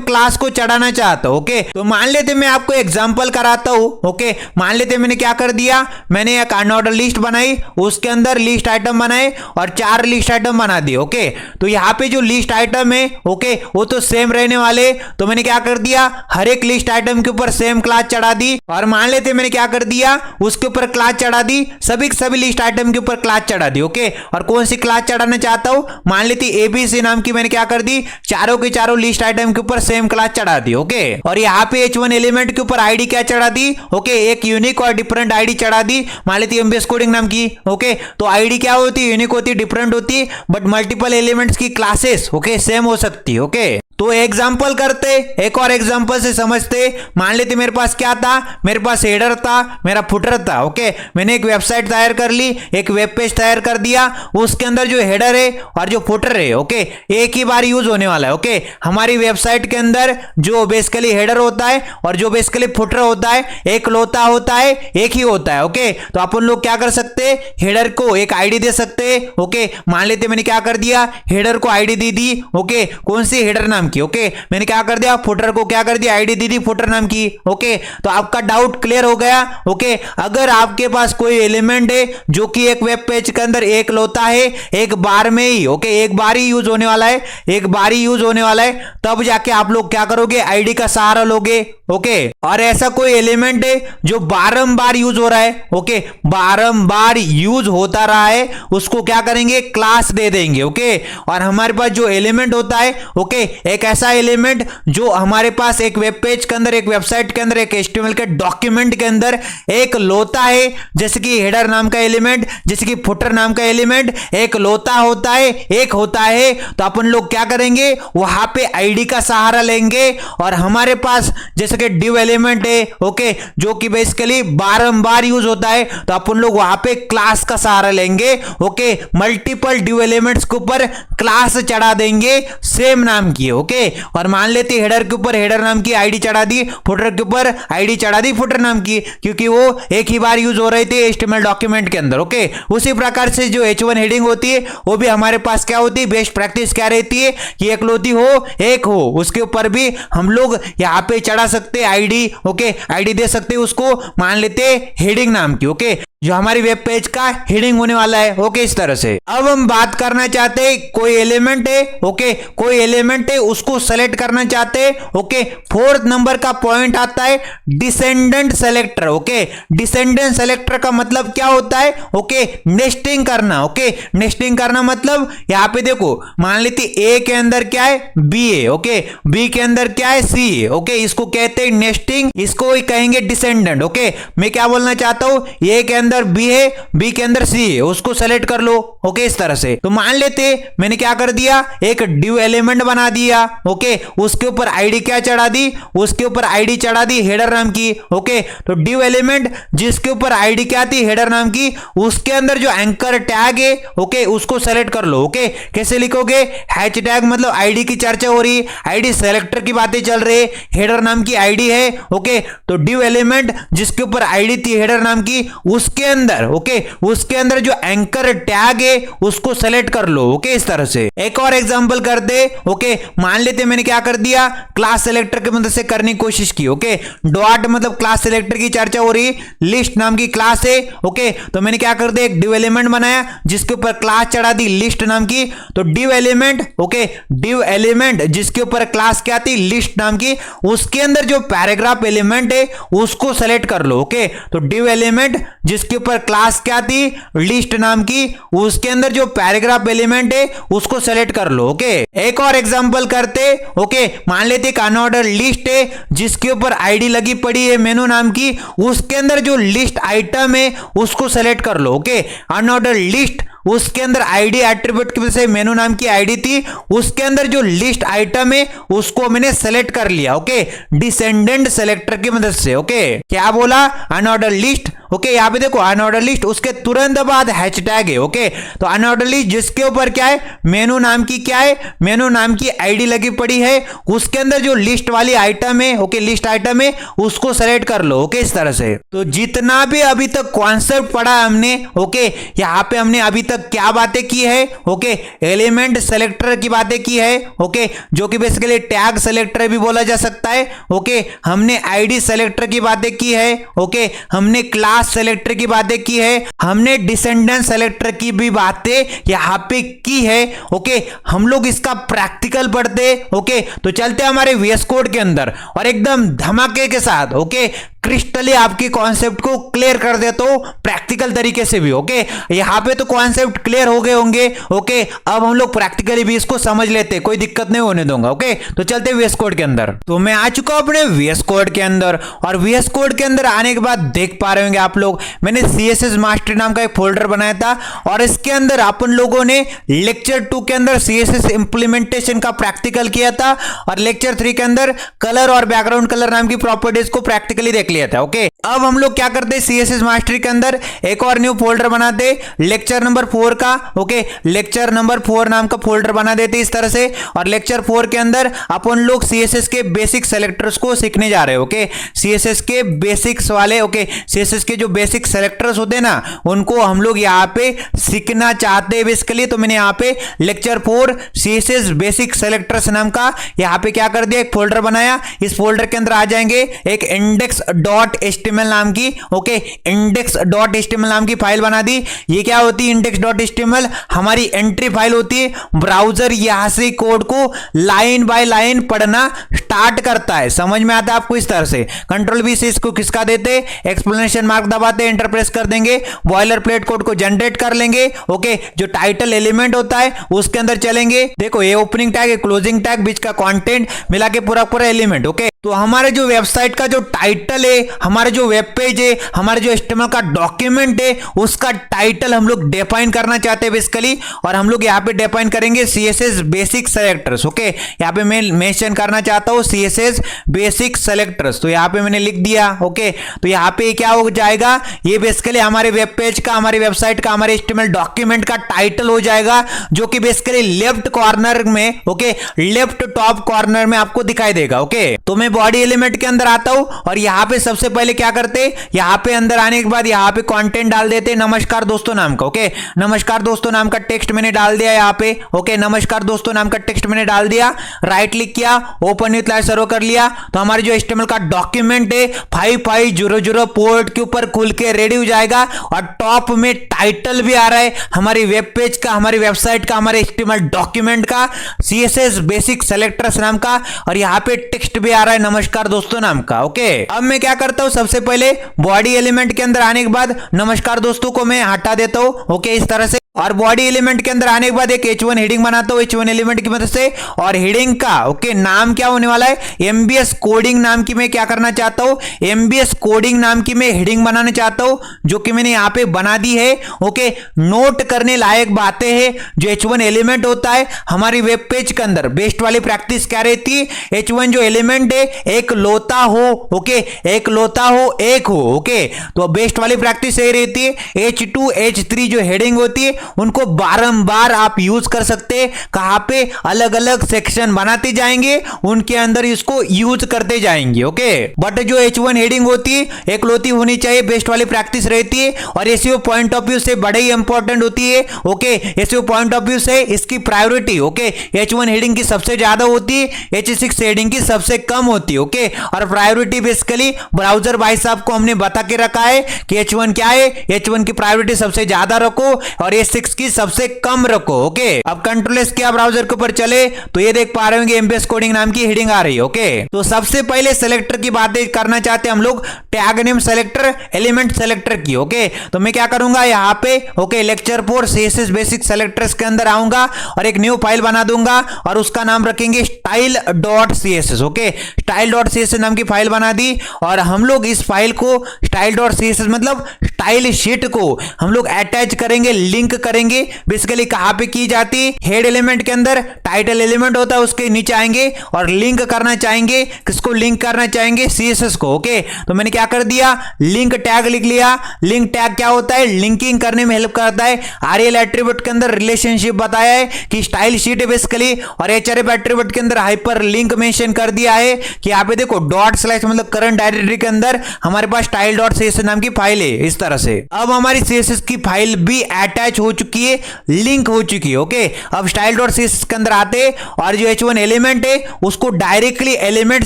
क्लास को चढ़ाना चाहता हूँ। ओके, तो मान लेते मैं आपको एग्जांपल कराता हूँ। ओके, मान लेते मैंने क्या कर दिया, मैंने एक अनऑर्डर लिस्ट बनाई, उसके अंदर लिस्ट आइटम बनाए और 4 लिस्ट आइटम बना दिए। ओके, तो यहाँ पे जो लिस्ट आइटम है ओके वो तो सेम रहने वाले, तो मैंने क्या कर दिया, हर एक लिस्ट आइटम के ऊपर सेम क्लास चढ़ा दी। और मान लेते मैंने क्या कर दिया, उसके ऊपर क्लास चढ़ा दी, सभी लिस्ट आइटम के ऊपर क्लास चढ़ा दी। ओके, और कौन सी क्लास चढ़ाना चाहता हूं, मान लेती एबीसी नाम की मैंने क्या कर दी, चारों के चारों लिस्ट आइटम के ऊपर सेम क्लास चढ़ा दी। ओके, और यहाँ पे H1 एलिमेंट के ऊपर आईडी क्या चढ़ा दी, ओके एक यूनिक और डिफरेंट आईडी चढ़ा दी, मान लेती एमबीएस कोडिंग नाम की। ओके, तो आईडी क्या होती है, यूनिक होती है, डिफरेंट होती है, बट मल्टीपल एलिमेंट्स की क्लासेस ओके सेम हो सकती है। ओके, तो एग्जाम्पल करते, एक और एग्जाम्पल से समझते। मान लेते मेरे पास क्या था, मेरे पास हेडर था, मेरा फुटर था। ओके, मैंने एक वेबसाइट तैयार कर ली, एक वेब पेज तैयार कर दिया, उसके अंदर जो हेडर है और जो फुटर है ओके एक ही बार यूज होने वाला है। ओके, हमारी वेबसाइट के अंदर जो बेसिकली हेडर होता है और जो बेसिकली फुटर होता है एक लोता होता है, एक ही होता है। ओके, तो अपन लोग क्या कर सकते, हेडर को एक आईडी दे सकते। ओके, मान लेते मैंने क्या कर दिया, हेडर को आईडी दे दी। ओके, कौन सी, हेडर नाम की। ओके, मैंने क्या कर दिया, फुटर को क्या कर दिया, आईडी दे दी फुटर नाम की। ओके, तो आपका डाउट क्लियर हो गया। ओके, अगर आपके पास कोई एलिमेंट है जो कि एक वेब पेज के अंदर एक लोता है, एक बार में ही ओके एक बार ही यूज होने वाला है, एक बार ही यूज होने वाला है, तब जाके आप लोग क्या करोगे, आईडी का सहारा लोगे। ओके, और ऐसा कोई एलिमेंट है जो बारंबार यूज हो रहा है, ओके बारंबार यूज होता रहा है, उसको क्या करेंगे, क्लास दे देंगे। ओके, और हमारे पास जो एलिमेंट होता है ओके एक ऐसा एलिमेंट जो हमारे पास एक वेब पेज के अंदर, एक वेबसाइट के अंदर, एक एचटीएमएल के डॉक्यूमेंट के अंदर एक लोता है, जैसे कि हेडर नाम का एलिमेंट, जैसे कि फुटर नाम का एलिमेंट, एक लोता होता है, एक होता है, तो अपन लोग क्या करेंगे, वहां पे आईडी का सहारा लेंगे। और हमारे पास जैसे कि डिव एलिमेंट है ओके जो कि बेसिकली बारंबार यूज होता है, तो अपन लोग वहां पे क्लास का सहारा लेंगे। ओके, मल्टीपल डिव एलिमेंट्स के ऊपर क्लास चढ़ा देंगे सेम नाम की। ओके, और मान लेते हेडर के ऊपर हेडर नाम की आईडी चढ़ा दी, फुटर के ऊपर आईडी चढ़ा दी फुटर नाम की, क्योंकि वो एक ही बार यूज हो रहे थे एचटीएमएल डॉक्यूमेंट के अंदर। ओके, उसी प्रकार से जो H1 हेडिंग होती है वो भी हमारे पास क्या होती है, बेस्ट प्रैक्टिस क्या रहती है कि एक लोती हो एक हो, उसके ऊपर भी हम लोग यहाँ पे चढ़ा सकते आईडी। ओके, आईडी दे सकते उसको, मान लेते हेडिंग नाम की। ओके, जो हमारी वेब पेज का हेडिंग होने वाला है। ओके, इस तरह से अब हम बात करना चाहते हैं, कोई एलिमेंट है ओके कोई एलिमेंट है उसको सेलेक्ट करना चाहते हैं। ओके, 4th नंबर का पॉइंट आता है descendant selector. Okay, descendant selector का मतलब क्या होता है, ओके नेस्टिंग करना। ओके, नेस्टिंग करना मतलब यहाँ पे देखो, मान लेते ए के अंदर क्या है, बी है। ओके, बी के अंदर क्या है, सी है। ओके, इसको कहते हैं नेस्टिंग, इसको ही कहेंगे डिसेंडेंट। ओके, मैं क्या बोलना चाहता हूं, ए के अंदर बी है, बी के अंदर सी है, उसको सेलेक्ट कर लो। ओके, इस तरह से तो मान लेते मैंने क्या कर दिया, एक डिव एलिमेंट बना दिया। ओके, उसके ऊपर आईडी क्या चढ़ा दी, उसके ऊपर आईडी चढ़ा दी हेडर नाम की। ओके, तो डिव एलिमेंट जिसके ऊपर आईडी क्या थी, हेडर नाम की, उसके अंदर जो एंकर टैग है ओके उसको सेलेक्ट कर लो। ओके, कैसे लिखोगे, हैच टैग मतलब आईडी की चर्चा हो रही, आईडी सेलेक्टर की बातें चल रही, हेडर नाम की आईडी है। ओके, तो डिव एलिमेंट जिसके ऊपर आईडी थी हेडर नाम की, उसके अंदर ओके उसके अंदर जो एंकर टैग है उसको सेलेक्ट कर लो। ओके, इस तरह से एक और एग्जांपल कर दे। ओके, मान लेते मैंने क्या कर दिया, क्लास सेलेक्टर की मदद से करने की कोशिश की। ओके, डॉट मतलब क्लास सेलेक्टर की चर्चा हो रही, लिस्ट नाम की क्लास है। ओके, तो मैंने क्या कर दिया, एक डिव एलिमेंट बनाया जिसके ऊपर क्लास चढ़ा दी लिस्ट नाम की। तो div element okay div element जिसके ऊपर क्लास क्या थी, लिस्ट नाम की, उसके अंदर जो पैराग्राफ एलिमेंट है उसको सेलेक्ट कर लो। ओके, तो डिव एलिमेंट जिसके ऊपर क्लास क्या थी, लिस्ट नाम की, उसके अंदर जो पैराग्राफ एलिमेंट है उसको सेलेक्ट कर लो। ओके, एक और एग्जांपल करते। ओके, मान लेते एक अनऑर्डर लिस्ट है जिसके ऊपर आईडी लगी पड़ी है मेनू नाम की, उसके अंदर जो लिस्ट आइटम है उसको सेलेक्ट कर लो। ओके, अनऑर्डर लिस्ट उसके अंदर आईडी एट्रीब्यूट की वजह से मेनू नाम की आईडी थी, उसके अंदर जो लिस्ट आइटम है उसको मैंने सेलेक्ट कर लिया। ओके, डिसेंडेंट सेलेक्टर की मदद से। ओके, क्या बोला? Unordered list. ओके, यहां पे देखो अनऑर्डर लिस्ट, उसके तुरंत बाद हैशटैग है। ओके, तो अनऑर्डर लिस्ट जिसके ऊपर क्या है, मेनू नाम की क्या है, मेनू नाम की आईडी लगी पड़ी है, उसके अंदर जो लिस्ट वाली आइटम है, ओके लिस्ट आइटम है, उसको सेलेक्ट कर लो। ओके, इस तरह से। तो जितना भी अभी तक कॉन्सेप्ट पढ़ा हमने, ओके यहां पे हमने अभी तक क्या बातें की है, ओके एलिमेंट सेलेक्टर की बातें की है, ओके जो कि बेसिकली टैग सेलेक्टर भी बोला जा सकता है। ओके, हमने आईडी सेलेक्टर की बातें की है, ओके हमने क्लास सेलेक्टर की बातें की है, हमने डिसेंडेंट सेलेक्टर की भी बातें यहां पे की है। ओके, हम लोग इसका प्रैक्टिकल पढ़ते। ओके, तो चलते हमारे वीएस कोड के अंदर और एकदम धमाके के साथ ओके क्रिस्टली आपके कॉन्सेप्ट को क्लियर कर देता हूं प्रैक्टिकल तरीके से भी। ओके, यहां पे तो कॉन्सेप्ट क्लियर हो गए होंगे। ओके, अब हम लोग प्रैक्टिकली भी इसको समझ लेते, कोई दिक्कत नहीं होने दूंगा। ओके, तो चलते वीएस कोड के अंदर। तो मैं आ चुका हूं अपने वीएस कोड के अंदर और वीएस कोड के अंदर आने के बाद देख पा रहे होंगे आप लोग, मैंने सीएसएस मास्टरी नाम का एक फोल्डर बनाया था और इसके अंदर अपन लोगों ने लेक्चर 2 के अंदर सीएसएस इंप्लीमेंटेशन का प्रैक्टिकल किया था और लेक्चर 3 के अंदर कलर और बैकग्राउंड कलर नाम की प्रॉपर्टीज को प्रैक्टिकली देख लिया था। ओके, अब हम लोग क्या करते हैं, सीएसएस मास्टरी के अंदर एक और न्यू फोल्डर बनाते लेक्चर नंबर 4 का। ओके, लेक्चर नंबर 4 नाम का फोल्डर बना देते इस तरह से और लेक्चर 4 के अंदर अपन लोग सीएसएस के बेसिक सेलेक्टर्स को सीखने जा रहे हैं। ओके, सीएसएस के बेसिक्स वाले, ओके सीएसएस के जो बेसिक सेलेक्टर्स होते हैं ना, उनको हम लोग यहाँ पे सीखना चाहते हैं बेसिकली। तो मैंने यहाँ पे लेक्चर 4 सीएसएस बेसिक सेलेक्टर्स नाम का यहाँ पे क्या कर दिया, एक फोल्डर बनाया। इस फोल्डर के अंदर आ जाएंगे एक index.html नाम की, ओके index.html नाम की फाइल बना दी। ये क्या होती है, index.html हमारी एंट्री फाइल होती है। ब्राउजर यहां से कोड को लाइन बाय लाइन पढ़ना स्टार्ट करता है। समझ में आता है आपको? इस तरह से कंट्रोल V से इसको किसका देते, एक्सप्लेनेशन मार्क दबाते, एंटर प्रेस कर देंगे, बॉयलर प्लेट कोड को जनरेट कर लेंगे। ओके, जो टाइटल एलिमेंट होता है उसके अंदर चलेंगे। देखो ये ओपनिंग टैग है, क्लोजिंग टैग, बीच का कंटेंट मिला के पूरा पूरा एलिमेंट। ओके, तो हमारे जो वेबसाइट का जो टाइटल है, हमारे जो वेब पेज है, हमारे जो HTML का डॉक्यूमेंट है, उसका टाइटल हम लोग डिफाइन करना चाहते हैं बेसिकली। और हम लोग यहाँ पे डिफाइन करेंगे CSS बेसिक सेलेक्टर्स। ओके, यहाँ पे मैं मेंशन करना चाहता हूँ CSS बेसिक सेलेक्टर्स, तो यहाँ पे मैंने लिख दिया। ओके, तो यहाँ पे क्या हो जाएगा, ये बेसिकली हमारे वेब पेज का, हमारी वेबसाइट का, हमारे HTML डॉक्यूमेंट का टाइटल हो जाएगा, जो कि बेसिकली लेफ्ट कॉर्नर में, ओके लेफ्ट टॉप कॉर्नर में आपको दिखाई देगा। ओके, तो मैं बॉडी एलिमेंट के अंदर आता हूं और यहां पे सबसे पहले क्या करते, यहां पे अंदर आने के बाद यहां पे कंटेंट डाल देते नमस्कार दोस्तों नाम का। ओके, नमस्कार दोस्तों नाम का टेक्स्ट मैंने डाल दिया यहां पे। ओके, नमस्कार दोस्तों नाम का टेक्स्ट मैंने डाल दिया, राइट क्लिक किया, ओपन विथ लाइव सर्वर कर लिया। तो हमारे जो HTML का डॉक्यूमेंट है 5500 पोर्ट के ऊपर खुल के रेडी हो जाएगा और टॉप में टाइटल भी आ रहा है हमारी वेब पेज का, हमारी वेबसाइट का, हमारे HTML डॉक्यूमेंट का, CSS बेसिक सेलेक्टर्स नाम का, और यहां पे टेक्स्ट भी आ रहा है नमस्कार दोस्तों नाम का। ओके, अब मैं क्या करता हूं, सबसे पहले बॉडी एलिमेंट के अंदर आने के बाद नमस्कार दोस्तों को मैं हटा देता हूं। ओके, इस तरह से, और बॉडी एलिमेंट के अंदर आने के बाद एक H1 हेडिंग बनाता हूं H1 एलिमेंट की मदद से, और हेडिंग का ओके नाम क्या होने वाला है, MBS कोडिंग नाम की मैं क्या करना चाहता हूं, MBS कोडिंग नाम की मैं हेडिंग बनाना चाहता हूं, जो कि मैंने यहां पे बना दी है। ओके, नोट करने लायक बातें हैं, जो H1 एलिमेंट होता है हमारी वेब पेज के अंदर बेस्ट वाली प्रैक्टिस क्या रहती है, H1 जो एलिमेंट है एक लोता हो। ओके, एक लोता हो, एक हो। ओके, तो बेस्ट वाली प्रैक्टिस यही रहती है। H2 H3 जो हेडिंग होती है उनको बारंबार आप यूज कर सकते हैं। कहां पे, अलग अलग सेक्शन बनाते जाएंगे, उनके अंदर इसको यूज करते जाएंगे। ओके, बट जो H1 हेडिंग होती है एक लोती होनी चाहिए, बेस्ट वाली प्रैक्टिस रहती है, और एसईओ पॉइंट ऑफ व्यू से बड़े ही इंपॉर्टेंट होती है। Okay, SEO point of view से इसकी प्रायोरिटी ओके H1 हेडिंग की सबसे ज्यादा होती है, H6 हेडिंग की सबसे कम होती है। ओके, और प्रायोरिटी बेसिकली ब्राउजर भाई साहब को हमने बता के रखा है कि H1 क्या है, H1 की प्रायोरिटी सबसे ज्यादा रखो और H6 की सबसे कम रखो। ओके, अब कंट्रोल एस किया ब्राउजर के ऊपर चले तो ये देख पा रहे होंगे MBS कोडिंग नाम की हेडिंग आ रही है। ओके, तो सबसे पहले सेलेक्टर की बातें करना चाहते हैं हम लोग, tag name selector, element selector की। ओके, तो मैं क्या करूंगा यहाँ पे okay lecture 4 CSS basic selectors के अंदर आऊंगा और एक न्यू फाइल बना दूंगा और उसका नाम रखेंगे style.css। ओके, style.css नाम की फाइल बना दी और हम लोग इस फाइल को style.css मतलब स्टाइल शीट को हम लोग अटैच करेंगे, लिंक करेंगे बेसिकली कहां पे की जाती है, हेड एलिमेंट के अंदर टाइटल एलिमेंट होता है उसके नीचे आएंगे और लिंक करना चाहेंगे, किसको लिंक करना चाहेंगे, सीएसएस को। ओके, तो मैंने क्या कर दिया, लिंक टैग लिख लिया। लिंक टैग क्या होता है, लिंकिंग करने में हेल्प करता है। आरएल एट्रीब्यूट के अंदर रिलेशनशिप बताया है कि स्टाइल शीट है बेसिकली, और एचआरएफ एट्रीब्यूट के अंदर हाइपर लिंक मेंशन कर दिया है कि यहाँ पे देखो डॉट स्लैश मतलब करंट डायरेक्टरी के अंदर हमारे पास स्टाइल डॉट सीएसएस नाम की फाइल है। इस तरह से अब हमारी सीएसएस की फाइल भी अटैच हो चुकी है, लिंक हो चुकी है। ओके, अब स्टाइल डॉट सीएसएस के अंदर आते और जो h1 एलिमेंट है उसको डायरेक्टली एलिमेंट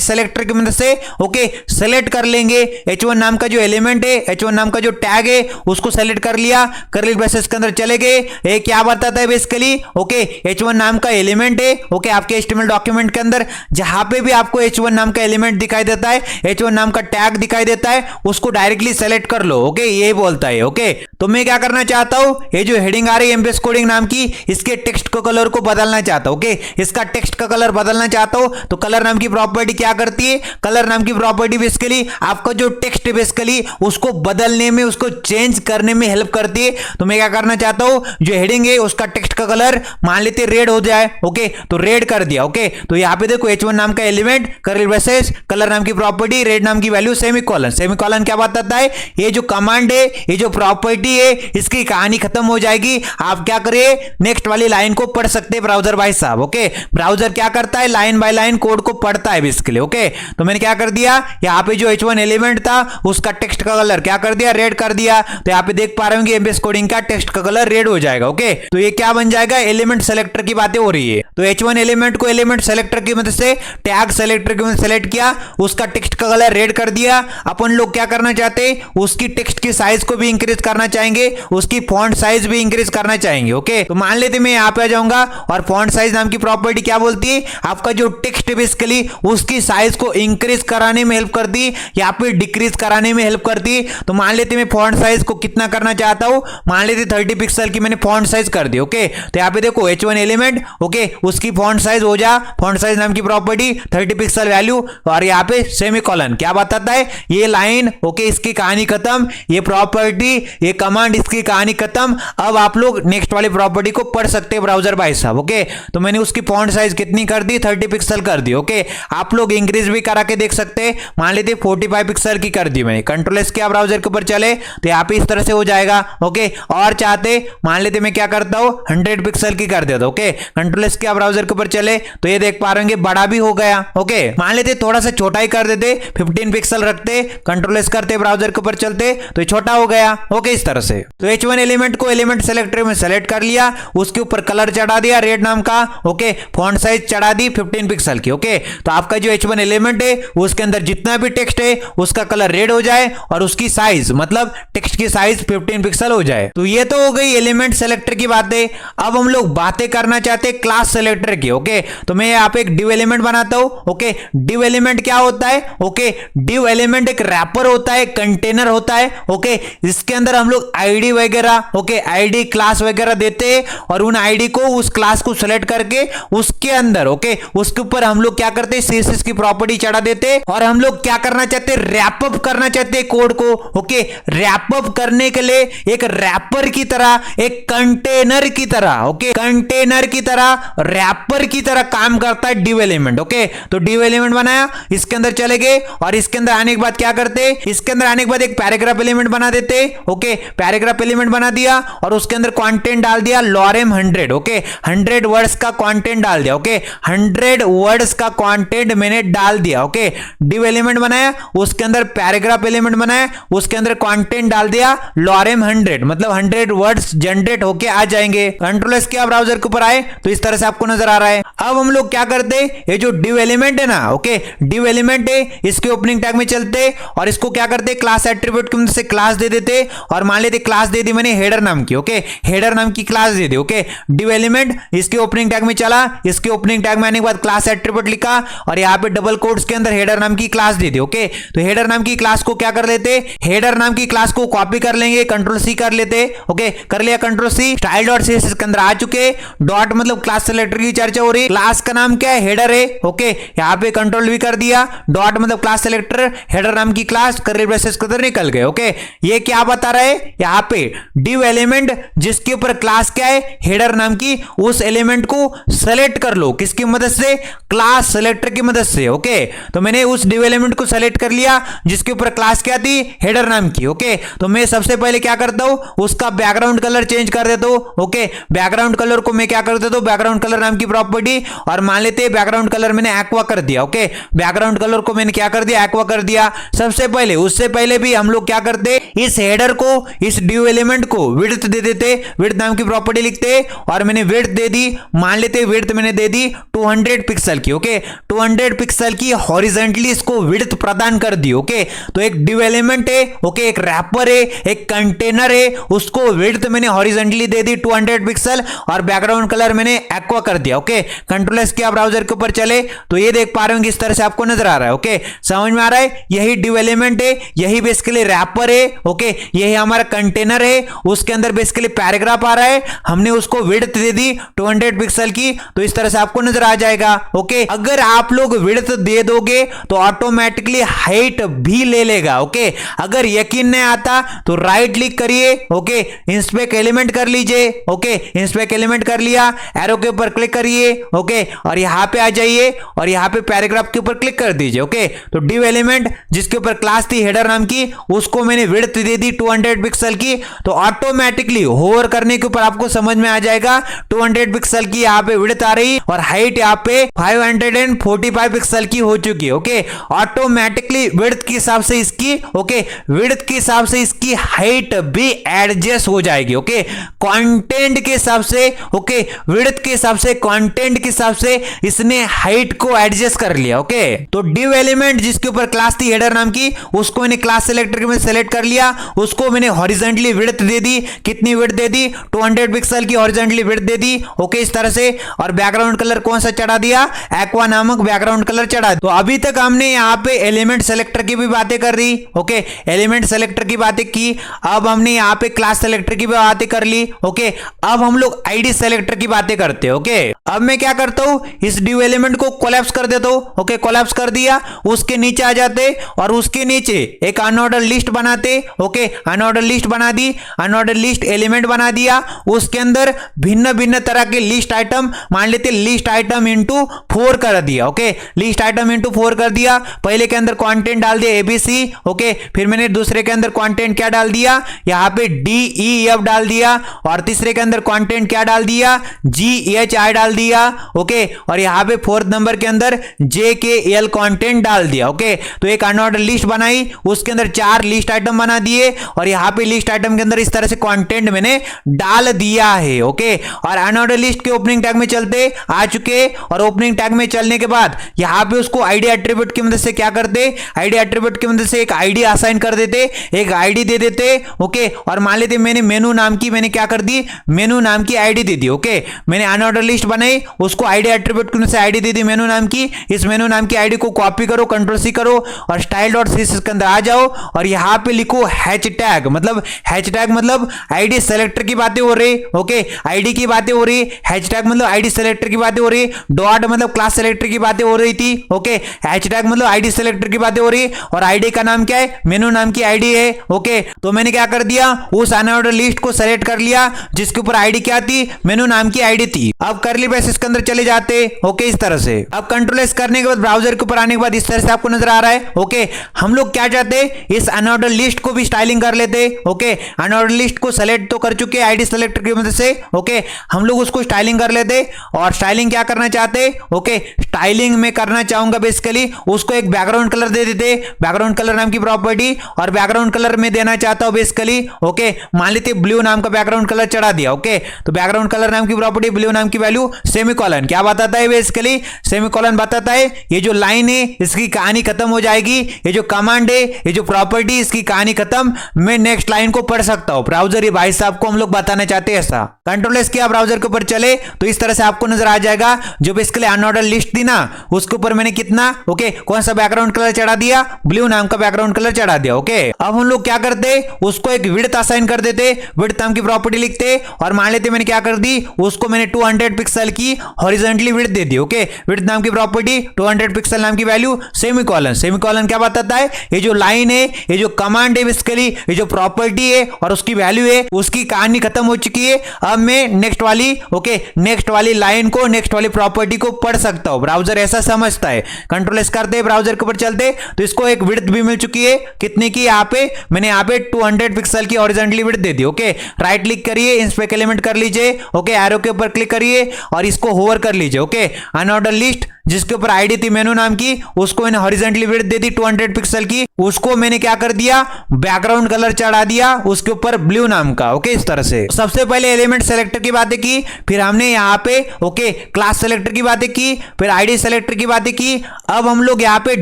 सेलेक्टर की मदद से ओके सेलेक्ट कर लेंगे। h1 नाम का जो एलिमेंट है, h1 नाम का जो टैग है उसको सेलेक्ट कर लिया, कर्ली ब्रेसेस के अंदर चले गए। ये क्या बताता है बेसिकली, ओके h1 नाम का एलिमेंट है। ओके, आपके एचटीएमएल डॉक्यूमेंट के अंदर जहां पे भी आपको h1 नाम का एलिमेंट दिखाई देता है, h1 नाम का टैग दिखाई देता है, उसको डायरेक्टली सेलेक्ट कर लो। ओके, ये बोलता है। ओके, तो मैं क्या करना चाहता हूं, ये जो हेडिंग आ रही है एमबीएस कोडिंग नाम की, इसके टेक्स्ट का कलर को बदलना चाहता हूं। ओके, इसका टेक्स्ट का कलर बदलना चाहता हूं तो कलर नाम की प्रॉपर्टी क्या करती है, कलर नाम की प्रॉपर्टी बेसिकली आपका जो टेक्स्ट है बेसिकली उसको बदलने में, उसको चेंज करने में हेल्प करती है। तो मैं क्या करना चाहता हूं, जो हेडिंग है उसका टेक्स्ट का कलर मान लेते रेड हो जाए। ओके, तो रेड कर दिया। ओके, तो यहां पे देखो h1 नाम का एलिमेंट, कर्ली ब्रेसेस, कलर नाम की प्रॉपर्टी, रेड नाम की वैल्यू, सेमीकोलन। सेमीकोलन क्या बताता है, ये जो कमांड है, ये जो प्रॉपर्टी है, इसकी कहानी खत्म हो जाएगी। आप क्या करिए, नेक्स्ट वाली लाइन को पढ़ सकते हैं ब्राउजर भाई साहब। ओके, ब्राउजर क्या करता है, लाइन बाय लाइन कोड को पढ़ता है बेसिकली। ओके, तो मैंने क्या कर दिया, यहां पे जो h1 एलिमेंट था उसका टेक्स्ट का कलर क्या कर दिया, रेड कर दिया। तो यहां पे देख पा रहे होंगे एमबीएस कोडिंग का टेक्स्ट का कलर रेड हो जाएगा। ओके, तो ये क्या बन जाएगा, एलिमेंट सेलेक्टर की बातें हो रही है। तो h1 एलिमेंट को एलिमेंट सेलेक्टर की मदद से, टैग सेलेक्टर की मदद से सेलेक्ट किया, उसका टेक्स्ट का कलर रेड कर दिया। अपन लोग क्या करना चाहते हैं, उसकी टेक्स्ट की साइज को भी इंक्रीज करना चाहेंगे, उसकी फॉन्ट साइज भी इंक्रीज करना चाहेंगे। ओके, तो मान लेते मैं यहां पे आ जाऊंगा और फॉन्ट साइज नाम की प्रॉपर्टी क्या बोलती है, आपका जो टेक्स्ट है बेसिकली उसकी साइज को इंक्रीज कराने में हेल्प करती है या फिर डिक्रीज कराने में हेल्प करती है। तो मान लेते मैं फॉन्ट साइज को कितना करना चाहता हूं, मान लेते 30 पिक्सल की मैंने फॉन्ट साइज कर दी। ओके, तो यहां पे देखो h1 एलिमेंट, ओके उसकी फॉन्ट साइज हो जा, फॉन्ट साइज नाम की प्रॉपर्टी 30 पिक्सल वैल्यू, और यहां पे सेमीकोलन क्या बताता है, ये लाइन ओके इसकी कहानी खत्म, ये प्रॉपर्टी, ये कमांड, इसकी कहानी खत्म। अब आप लोग नेक्स्ट वाली प्रॉपर्टी को पढ़ सकते हैं ब्राउजर भाई साहब। ओके, तो मैंने उसकी फॉन्ट साइज कितनी कर दी, 30 पिक्सल कर दी। ओके, आप लोग इंक्रीज भी करा के देख सकते हैं, मान लीजिए 45 पिक्सल की कर दी मैंने। कंट्रोल एस किया ब्राउजर के ऊपर चले तो यहाँ पे इस तरह से हो जाएगा। ओके, और चाहते मान लेते मैं क्या करता हूँ 100 पिक्सल की कर देता। ओके, कंट्रोल एस किया ब्राउजर के ऊपर चले तो ये देख पा रहे होंगे बड़ा भी हो गया। ओके, मान लेते थोड़ा सा छोटा ही कर देते, 15 पिक्सल रखते, कंट्रोल एस करते, ब्राउजर के ऊपर चलते तो ये छोटा हो गया। ओके, इस तरह से। तो h1 एलिमेंट को एलिमेंट सेलेक्टर में सेलेक्ट कर लिया, उसके ऊपर कलर चढ़ा दिया रेड नाम का। ओके, फॉन्ट साइज चढ़ा दी 15 पिक्सल की। ओके, तो आपका जो h1 एलिमेंट है उसके अंदर जितना भी टेक्स्ट है उसका कलर रेड हो जाए और उसकी साइज मतलब टेक्स्ट की साइज 15 पिक्सल हो जाए। तो ये तो हो गई एलिमेंट सेलेक्टर की बातें। अब हम लोग बातें करना चाहते हैं क्लास सेलेक्टर की। ओके, तो मैं यहाँ पे एक डिव एलिमेंट बनाता हूं। ओके, डिव एलिमेंट क्या होता है, ओके डिव एलिमेंट एक रैपर होता है, कंटेनर होता है। ओके, इसके अंदर हम लोग आईडी वगैरह, ओके आईडी क्लास वगैरह देते हैं और उन आईडी को, उस क्लास को सेलेक्ट करके उसके अंदर ओके उसके ऊपर हम लोग क्या करते हैं, सीएसएस की प्रॉपर्टी चढ़ा देते और हम लोग क्या करना चाहते हैं, रैप अप करना चाहते हैं कोड को। ओके, रैप अप करने के लिए एक रैपर की तरह, एक कंटेनर की तरह, ओके कंटेनर की तरह, रैपर की तरह काम करता है डिव एलिमेंट। ओके, तो डिव एलिमेंट बनाया, इसके अंदर चले गए और इसके अंदर आने के बाद क्या करते, इसके अंदर आने के बाद एक पैराग्राफ एलिमेंट बना देते। ओके, पैराग्राफ एलिमेंट बना दिया और उसके अंदर कंटेंट डाल दिया लॉरेम 100। ओके, 100 वर्ड्स का कंटेंट डाल दिया। ओके, 100 वर्ड्स का कंटेंट मैंने डाल दिया। ओके, डिव एलिमेंट बनाया, उसके अंदर पैराग्राफ एलिमेंट बनाया, उसके अंदर कंटेंट डाल दिया लॉरेम 100, मतलब 100 वर्ड्स जनरेट होके आ जाएंगे। कंट्रोल एस किया ब्राउजर के ऊपर आए तो इस तरह से आपको नजर आ रहा है। अब हम लोग क्या करते, ये जो डिव एलिमेंट है ना, ओके डिव एलिमेंट है, इसके ओपनिंग टैग में चलते और इसको क्या करते, क्लास एट्रीब्यूट की मदद से क्लास दे देते और मान लेते क्लास दे दी मैंने हेडर नाम की। ओके, हेडर नाम की क्लास दे दी। ओके, डिव एलिमेंट इसके ओपनिंग टैग में चला, इसके ओपनिंग टैग में आने के बाद क्लास एट्रीब्यूट लिखा और यहाँ पे डबल कोट्स के अंदर हेडर नाम की क्लास दे दी। ओके, तो हेडर नाम की क्लास को क्या कर लेते, हेडर नाम की क्लास को कॉपी कर लेंगे, कंट्रोल सी कर लेते। ओके, कर लिया control C, style dot CSS के अंदर आ चुके, डॉट मतलब क्लास सेलेक्टर की चर्चा हो रही, क्लास का नाम क्या है, हेडर है। ओके, यहाँ पे कंट्रोल भी कर दिया, डॉट मतलब क्लास सेलेक्टर, हेडर नाम की क्लास, कर्ली ब्रेसेस के अंदर निकल गए। ओके, ये क्या बता रहा है, यहाँ पे डिव एलिमेंट जिसके ऊपर क्लास क्या है, हेडर नाम की, उस एलिमेंट को सेलेक्ट कर लो। किसकी मदद से, क्लास सेलेक्टर की मदद से। ओके, तो मैंने उस डिव एलिमेंट को सेलेक्ट कर लिया जिसके ऊपर क्लास क्या थी, हेडर नाम की। ओके, तो मैं सबसे पहले क्या करता हूं, उसका बैकग्राउंड कलर चेंज कर देता हूं। ओके, बैकग्राउंड कलर को मैं क्या कर देता हूं, बैकग्राउंड कलर नाम की प्रॉपर्टी, और मान लेते हैं बैकग्राउंड कलर मैंने एक्वा कर दिया। ओके, बैकग्राउंड कलर को मैंने क्या कर दिया, एक्वा कर दिया। सबसे पहले, उससे पहले भी हम लोग क्या करते, इस हेडर को, इस डिव एलिमेंट को विड्थ दे देते, विड्थ नाम की प्रॉपर्टी लिखते, और मैंने विड्थ दे दी, मान लेते विड्थ मैंने दे दी 200 पिक्सल की। ओके, 200 पिक्सल की हॉरिजॉन्टली इसको विड्थ प्रदान कर दी। ओके, तो एक डिव एलिमेंट है, ओके, एक रैपर है, एक कंटेनर है, उसको विड्थ मैंने हॉरिजॉन्टली दे दी 200 पिक्सल, और बैकग्राउंड कलर मैंने एक्वा कर दिया। ओके, कंट्रोल एस किया, ब्राउजर के ऊपर चले तो ये देख पा रहे हो, इस तरह से आपको नजर आ रहा है। ओके, समझ में आ रहा है, यही डिव एलिमेंट है, यही बेसिकली रैपर है। ओके, यही हमारा कंटेनर है, उसके अंदर बेसिकली पैराग्राफ आ रहा है, हमने उसको विड्थ दे दी 200 पिक्सल की, तो इस तरह से आपको नजर आ जाएगा। ओके, अगर आप लोग विड्थ दे दोगे तो ऑटोमेटिकली हाइट भी ले लेगा। ओके, अगर यकीन नहीं आता तो राइट क्लिक करिए, ओके, इंस्पेक्ट एलिमेंट कर लीजिए। ओके, इंस्पेक्ट एलिमेंट कर लिया, एरो के ऊपर क्लिक करिए। ओके, और यहां पे आ जाइए और यहां पे पैराग्राफ के ऊपर क्लिक कर दीजिए। ओके, तो डिव एलिमेंट जिसके ऊपर क्लास थी हेडर नाम की, उसको मैंने विड्थ दे दी 200 पिक्सल की, तो ऑटोमेटिकली होवर करने के ऊपर आपको समझ में आ जाएगा 200 पिक्सल की यहां पे विड्थ आ रही, और हाइट यहां पे 545 पिक्सल की हो चुकी है। ओके, ऑटोमेटिकली विड्थ के हिसाब से इसकी, ओके, विड्थ के हिसाब से इसकी हाइट भी एडजस्ट हो जाएगी। ओके, कंटेंट के हिसाब से, ओके, विड्थ के हिसाब से, कंटेंट के हिसाब से इसने हाइट को एडजस्ट कर लिया। ओके, तो डिव एलिमेंट जिसके ऊपर क्लास थी हेडर नाम की, उसको मैंने क्लास सेलेक्टर में सेलेक्ट कर लिया, उसको मैंने हॉरिजॉन्टली विड्थ दे दी, कितनी विड्थ दे दी, 200 पिक्सल की हॉरिजॉन्टली विड्थ दे दी। ओके, इस तरह से, और बैकग्राउंड कलर कौन सा चढ़ा दिया, एक्वा नामक बैकग्राउंड कलर चढ़ा। तो अभी तक हमने यहाँ पे एलिमेंट सेलेक्टर की भी बातें कर रही। ओके, एलिमेंट सेलेक्टर की बातें की, अब हमने यहाँ पे क्लास सेलेक्टर की भी बातें कर ली। ओके, अब हम लोग आईडी सेलेक्टर की बातें करते हैं। ओके, अब मैं क्या करता हूं, इस डिव एलिमेंट को कोलैप्स कर देता हूं। ओके, कोलैप्स कर दिया, उसके नीचे आ जाते और उसके नीचे एक अनऑर्डर लिस्ट बनाते। ओके, अनऑर्डर लिस्ट बना दी, अनऑर्डर लिस्ट एलिमेंट बना दिया, उसके अंदर भिन्न भिन्न तरह के लिस्ट आइटम, मान लेते लिस्ट आइटम इंटू 4 कर दिया। ओके, लिस्ट आइटम इंटू 4 कर दिया, पहले के अंदर कंटेंट डाल दिया एबीसी। ओके, फिर मैंने दूसरे के अंदर कंटेंट क्या डाल दिया, यहां पे DEF डाल दिया, और तीसरे के अंदर कंटेंट क्या डाल दिया, GHI डाल दिया। ओके, और यहां पे फोर्थ नंबर के अंदर JKL कंटेंट डाल दिया। ओके, तो एक अनऑर्डर लिस्ट बनाई, उसके अंदर 4 लिस्ट आइटम बना दिए, और यहां पे लिस्ट आइटम के अंदर इस तरह से कंटेंट मैंने डाल दिया है। ओके, और अनऑर्डर लिस्ट के ओपनिंग टैग में चलते आ चुके, और ओपनिंग टैग में चलने के बाद यहां पे उसको आईडी एट्रीब्यूट की मदद से क्या करते, आईडी एट्रीब्यूट की मदद से एक आईडी असाइन कर देते, एक आईडी दे देते। ओके, और मान लेते मैंने मेनू नाम की, मैंने क्या कर दी, मेनू नाम की आईडी दे दी। ओके, मैंने अनऑर्डर लिस्ट बनाई, उसको आईडी एट्रीब्यूट की मदद से आईडी दे दी मेनू नाम की। इस मेनू नाम की आईडी को कॉपी करो, कंट्रोल सी करो, और style.css के अंदर आ जाओ, और यहां पे लिखो हैशटैग, मतलब हैशटैग मतलब आईडी सेलेक्टर की बातें हो रही। ओके, आईडी की बातें हो रही, हैशटैग मतलब आईडी सेलेक्टर की बातें हो रही, डॉट मतलब क्लास सेलेक्टर की बातें हो रही थी। ओके, हैशटैग मतलब आईडी सेलेक्टर की बातें हो रही, और आईडी का नाम क्या है, मेनू नाम की आईडी है। ओके, तो मैंने क्या कर दिया, उस अनऑर्डर लिस्ट को सेलेक्ट कर लिया जिसके ऊपर आईडी क्या थी, मेनू नाम की आईडी थी। अब करली ब्रेसेस के अंदर चले जाते। ओके, इस तरह से अब कंट्रोल एस करने के बाद ब्राउजर के ऊपर आने के बाद इस तरह से आपको नजर आ रहा है। ओके, हम लोग क्या चाहते, इस अनऑर्डर लिस्ट को भी स्टाइलिंग कर लेते। ओके, अनऑर्डर लिस्ट को सेलेक्ट तो कर चुके आईडी सेलेक्टर की मदद से। ओके, हम लोग उसको स्टाइलिंग कर लेते, और स्टाइलिंग क्या करना चाहते, ओके, स्टाइलिंग में करना चाहूंगा बेसिकली उसको एक बैकग्राउंड कलर दे देते, बैकग्राउंड कलर नाम की प्रॉपर्टी, और बैकग्राउंड कलर में देना चाहता हूं बेसिकली। ओके, मान लेते ब्लू नाम का बैकग्राउंड कलर चढ़ा दिया। ओके, तो बैकग्राउंड कलर नाम की प्रॉपर्टी, ब्लू नाम की वैल्यू, सेमीकोलन क्या बताता है बेसिकली, सेमीकोलन बताता है ये जो लाइन है इसकी कहानी खत्म हो जाएगी, ये जो कमांड है, ये जो प्रॉपर्टी, इसकी कहानी खत्म, मैं नेक्स्ट लाइन को पढ़ सकता हूं। ब्राउजर ये भाई साहब को हम लोग बताना चाहते हैं ऐसा। कंट्रोल एस किया, ब्राउजर के ऊपर चले तो इस तरह से आपको नजर आ जाएगा, जो बेसिकली अनऑर्डर लिस्ट थी ना, उसके ऊपर मैंने कितना, ओके, कौन सा बैकग्राउंड कलर चढ़ा दिया, ब्लू नाम का बैकग्राउंड कलर चढ़ा दिया। ओके, अब हम लोग क्या करते, उसको एक विड्थ असाइन कर देते, विड्थ नाम की प्रॉपर्टी लिखते, और मान लेते मैंने क्या कर दी, उसको मैंने 200 पिक्सल की हॉरिजॉन्टली विड्थ दे दी। ओके, विड्थ नाम की प्रॉपर्टी, 200 पिक्सल नाम की वैल्यू, सेमीकोलन, सेमीकोलन क्या बताता है, ये जो लाइन है, ये जो कमांड है बेसिकली, ये जो प्रॉपर्टी है और उसकी वैल्यू है, उसकी उसकी कहानी खत्म हो चुकी है। अब मैं नेक्स्ट वाली लाइन को, नेक्स्ट वाली प्रॉपर्टी को पढ़ सकता हूं। ब्राउजर ऐसा समझता है। कंट्रोल एस करते हैं, ब्राउजर के ऊपर चलते, तो इसको एक विड्थ भी मिल चुकी है। कितने की? यहाँ पे मैंने यहाँ पे 200 पिक्सल की हॉरिजॉन्टली विड्थ दे दी। ओके, राइट क्लिक करिए, इंस्पेक्ट एलिमेंट कर लीजिए। ओके, एरो के ऊपर क्लिक करिए और इसको होवर कर लीजिए। ओके, अनऑर्डर लिस्ट जिसके ऊपर आईडी थी मेनू नाम की, उसको मैंने हॉरिजॉन्टली विड्थ दे दी 200 पिक्सल की। उसको मैंने क्या कर दिया, बैकग्राउंड कलर चढ़ा दिया उसके ऊपर ब्लू नाम का। ओके, इस तरह से सबसे पहले एलिमेंट सेलेक्टर की बातें की, फिर हमने यहाँ पे ओके क्लास सेलेक्टर की बातें की, फिर आईडी सेलेक्टर की बातें की। अब हम लोग यहाँ पे